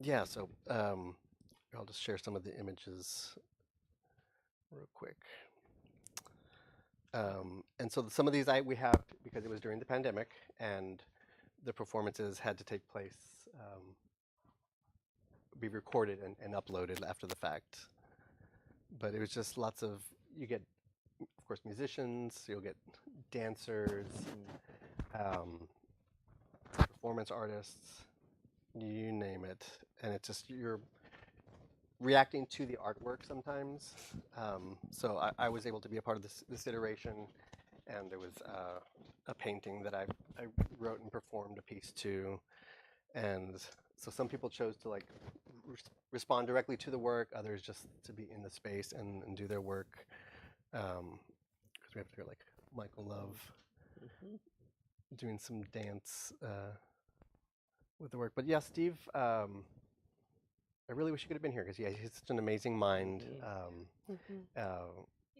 yeah. So I'll just share some of the images real quick. And so some of these we have because it was during the pandemic, and the performances had to take place be recorded and uploaded after the fact. But it was just lots of, you get, of course, musicians, you'll get dancers, performance artists, you name it. And it's just, you're reacting to the artwork sometimes. So I was able to be a part of this iteration, and there was a painting that I wrote and performed a piece to. And so some people chose to like respond directly to the work, others just to be in the space and do their work. Because we have to hear like Michael Love doing some dance with the work. But yeah, Steve, I really wish you could have been here because he has such an amazing mind. He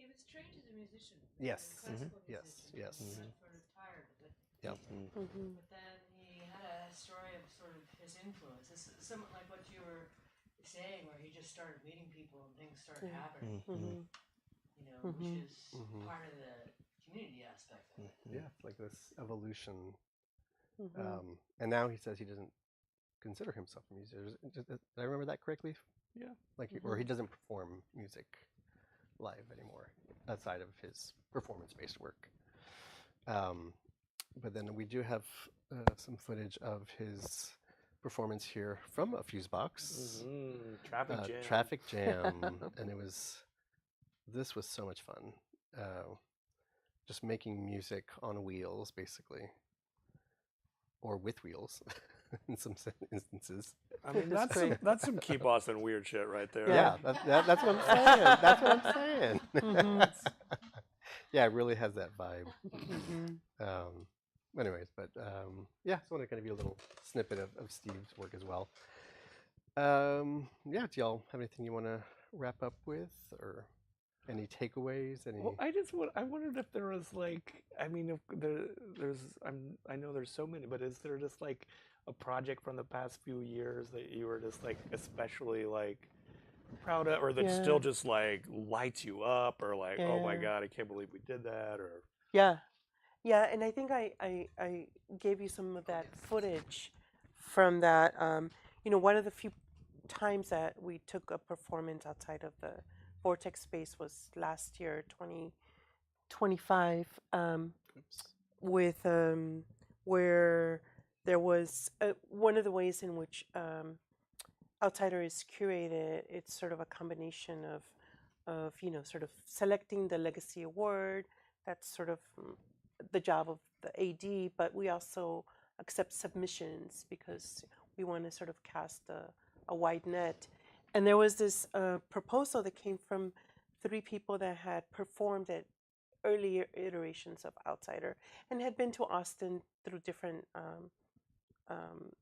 was trained as a musician. Yes. Classical Yes. musician. Yes. Sort of tired of it. Yeah. But then he had a story of sort of his influence. It's somewhat like what you were saying, where he just started meeting people and things started happening. You know, which is part of the community aspect of it. Yeah, it's like this evolution. And now he says he doesn't consider himself a musician. Did I remember that correctly? Yeah. Like, or he doesn't perform music live anymore, outside of his performance-based work. But then we do have some footage of his performance here from a fuse box. Traffic jam. Traffic jam, and this was so much fun. Just making music on wheels, basically, or with wheels, in some instances. I mean, that's some Keep Boston weird shit right there. Yeah, that's what I'm saying. That's what I'm saying. Yeah, it really has that vibe. Anyways, but yeah, just want to kind of give you a little snippet of Steve's work as well. Yeah, do y'all have anything you want to wrap up with, or any takeaways? Well, I wondered if there was like, I mean, if I know there's so many, but is there just like a project from the past few years that you were just like especially like proud of, or that still just like lights you up, or like, oh my God, I can't believe we did that, or yeah, and I think I gave you some of that footage from that. You know, one of the few times that we took a performance outside of the Vortex space was last year, 2025, with where there was one of the ways in which Outsider is curated. It's sort of a combination of you know, sort of selecting the legacy award. That's sort of the job of the AD, but we also accept submissions because we want to sort of cast a wide net. And there was this proposal that came from 3 people that had performed at earlier iterations of Outsider and had been to Austin through different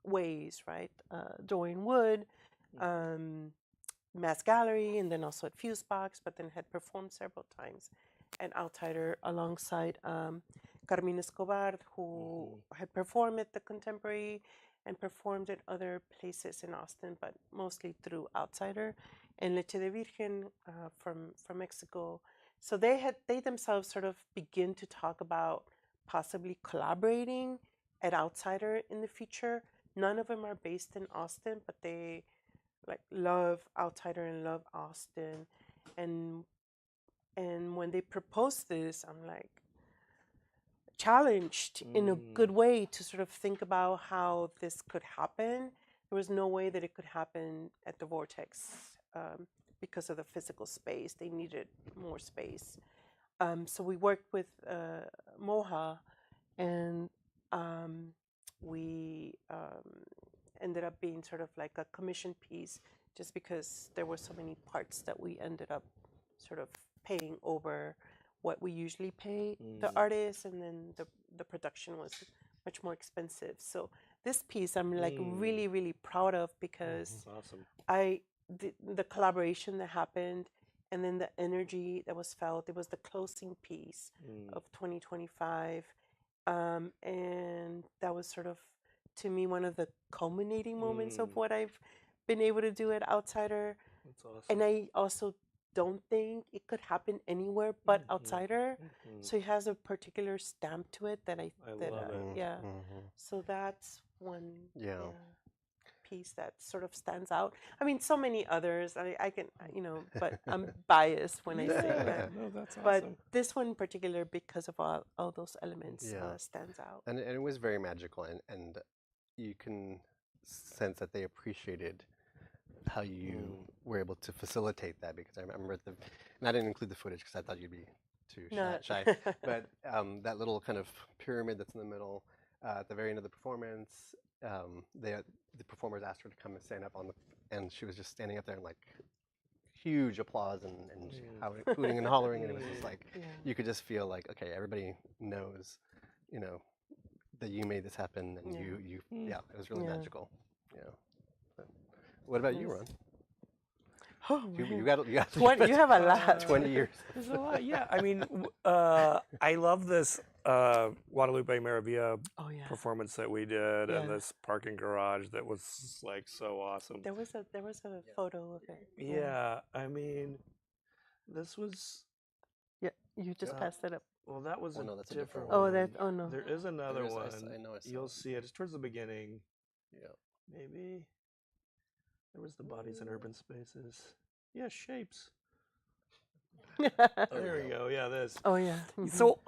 ways, right? Dorian Wood, Mass Gallery, and then also at Fusebox, but then had performed several times at Outsider alongside Carmine Escobar, who had performed at the Contemporary and performed at other places in Austin, but mostly through Outsider, and Leche de Virgen from Mexico. So they themselves sort of begin to talk about possibly collaborating at Outsider in the future. None of them are based in Austin, but they like love Outsider and love Austin. And when they proposed this, I'm like challenged in a good way to sort of think about how this could happen. There was no way that it could happen at the Vortex because of the physical space. They needed more space. So we worked with Moha, and we ended up being sort of like a commission piece, just because there were so many parts that we ended up sort of paying over what we usually pay the artists, and then the production was much more expensive. So this piece I'm like really, really proud of, because awesome. The collaboration that happened, and then the energy that was felt. It was the closing piece of 2025, and that was sort of, to me, one of the culminating moments of what I've been able to do at Outsider. That's awesome. And I also don't think it could happen anywhere but Outsider. So it has a particular stamp to it that I love it. Yeah. So that's one piece that sort of stands out. I mean, so many others. I can, but I'm biased when I say that. No, that's awesome. But this one in particular, because of all those elements, stands out. And it was very magical, and you can sense that they appreciated how you were able to facilitate that, because I remember and I didn't include the footage because I thought you'd be too shy, but that little kind of pyramid that's in the middle, at the very end of the performance, the performers asked her to come and stand up and she was just standing up there and like huge applause and hooting and hollering, and it was just like, you could just feel like, okay, everybody knows, that you made this happen, and it was really magical. What about you, Ron? Oh, you got 20, you have a lot. 20 years. There's a lot, yeah. I mean, I love this Guadalupe Maravilla performance that we did, and this parking garage that was like so awesome. There was a photo of it. Yeah, I mean, this was. Yeah, you just passed it up. Well, that was that's different. Oh, one. no. There is another one. I know. You'll see it. It's towards the beginning. Yeah. Maybe. There was the bodies in urban spaces. Yeah, shapes. There we go. Yeah, this. Oh yeah. So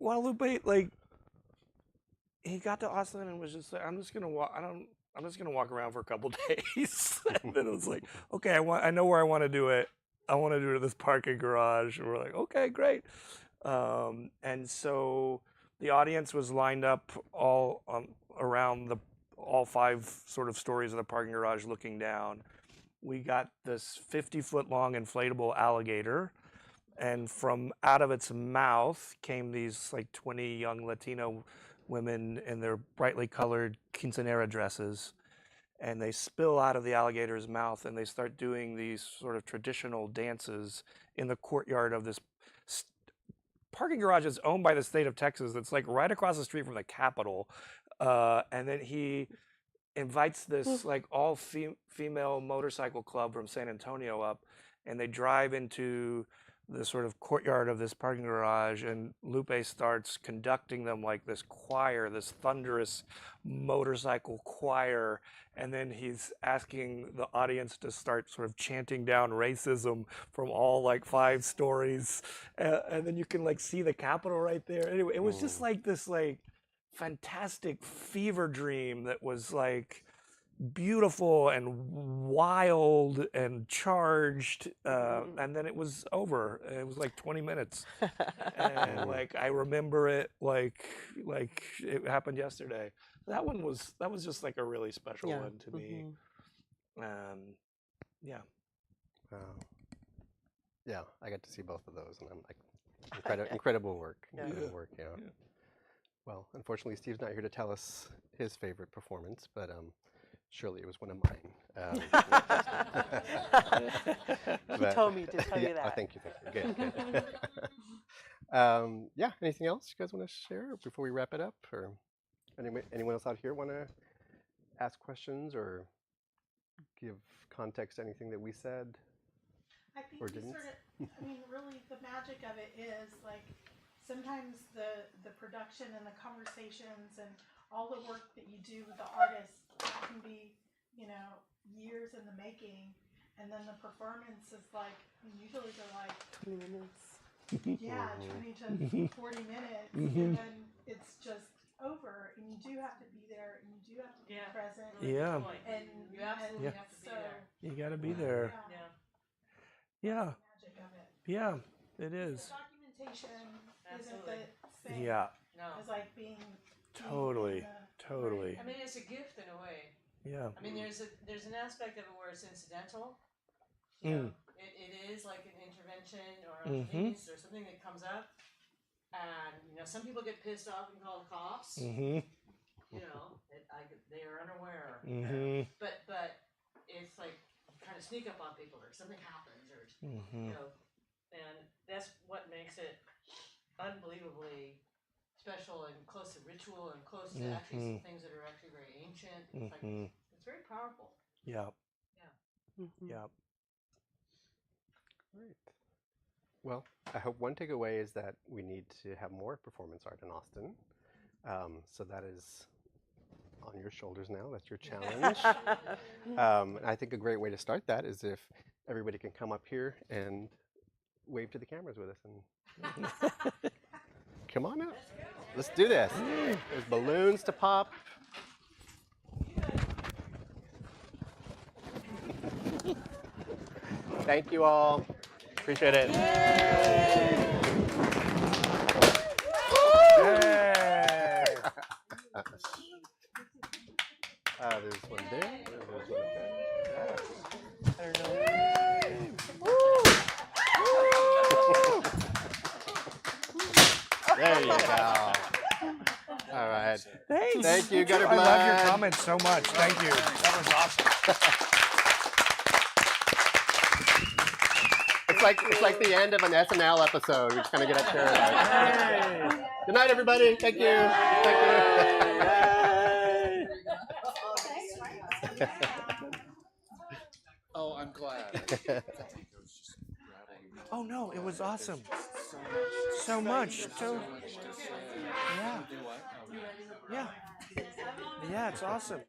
Guadalupe, he got to Austin and was just like, I'm just gonna walk around for a couple days. And then it was like, okay, I know where I want to do it. I want to do it at this parking garage. And we're like, okay, great. And so the audience was lined up all around all 5 sort of stories of the parking garage looking down. We got this 50-foot long inflatable alligator, and from out of its mouth came these 20 young Latino women in their brightly colored quinceanera dresses, and they spill out of the alligator's mouth and they start doing these sort of traditional dances in the courtyard of this parking garage that's owned by the state of Texas. That's right across the street from the Capitol. And then he invites this all female motorcycle club from San Antonio up, and they drive into the sort of courtyard of this parking garage, and Lupe starts conducting them like this choir, this thunderous motorcycle choir, and then he's asking the audience to start sort of chanting down racism from all 5 stories, and then you can see the Capitol right there. Anyway, it was just this fantastic fever dream that was beautiful and wild and charged, and then it was over. It was 20 minutes, and I remember it like it happened yesterday. That was just a really special one to me. Yeah. Yeah, I got to see both of those, and I'm incredible work. Incredible work. Yeah. Well, unfortunately, Steve's not here to tell us his favorite performance, but surely it was one of mine. He told me to tell you that. Oh, thank you. Good. Yeah, anything else you guys want to share before we wrap it up? Or anyone else out here want to ask questions or give context to anything that we said I think or didn't? Really the magic of it is sometimes the production and the conversations and all the work that you do with the artists can be, years in the making, and then the performance is usually they're 20 minutes. Yeah, 20 to 40 minutes, and then it's just over, and you do have to be there, and you do have to be present. Yeah. And You absolutely have to be there. You got to be there. Yeah. Magic of it. Yeah, it is. The documentation Absolutely. isn't the same Yeah. as being Totally. Totally. I mean, it's a gift in a way. Yeah. I mean, there's an aspect of it where it's incidental. It is like an intervention or a case or something that comes up, and some people get pissed off and call the cops. They are unaware. But it's kind of sneak up on people, or something happens, or and that's what makes it unbelievably special and close to ritual and close to actually some things that are actually very ancient. It's it's very powerful. Yeah. Yeah. Yeah. Great. Well, I hope one takeaway is that we need to have more performance art in Austin. So that is on your shoulders now. That's your challenge. And I think a great way to start that is if everybody can come up here and wave to the cameras with us. And come on up. Let's do this. There's balloons to pop. Thank you all. Appreciate it. There's one there. There's one there. I don't know. There you go. All right. Thanks. Thank you, Gutter I love your Blood. comments so much. Thank you. That was awesome. It's like the end of an SNL episode. We just kind of get up there. Like, good night, everybody. Thank you. Thank you. Oh, I'm glad. Oh no, it was awesome. So much. So yeah. Yeah. Yeah, it's awesome.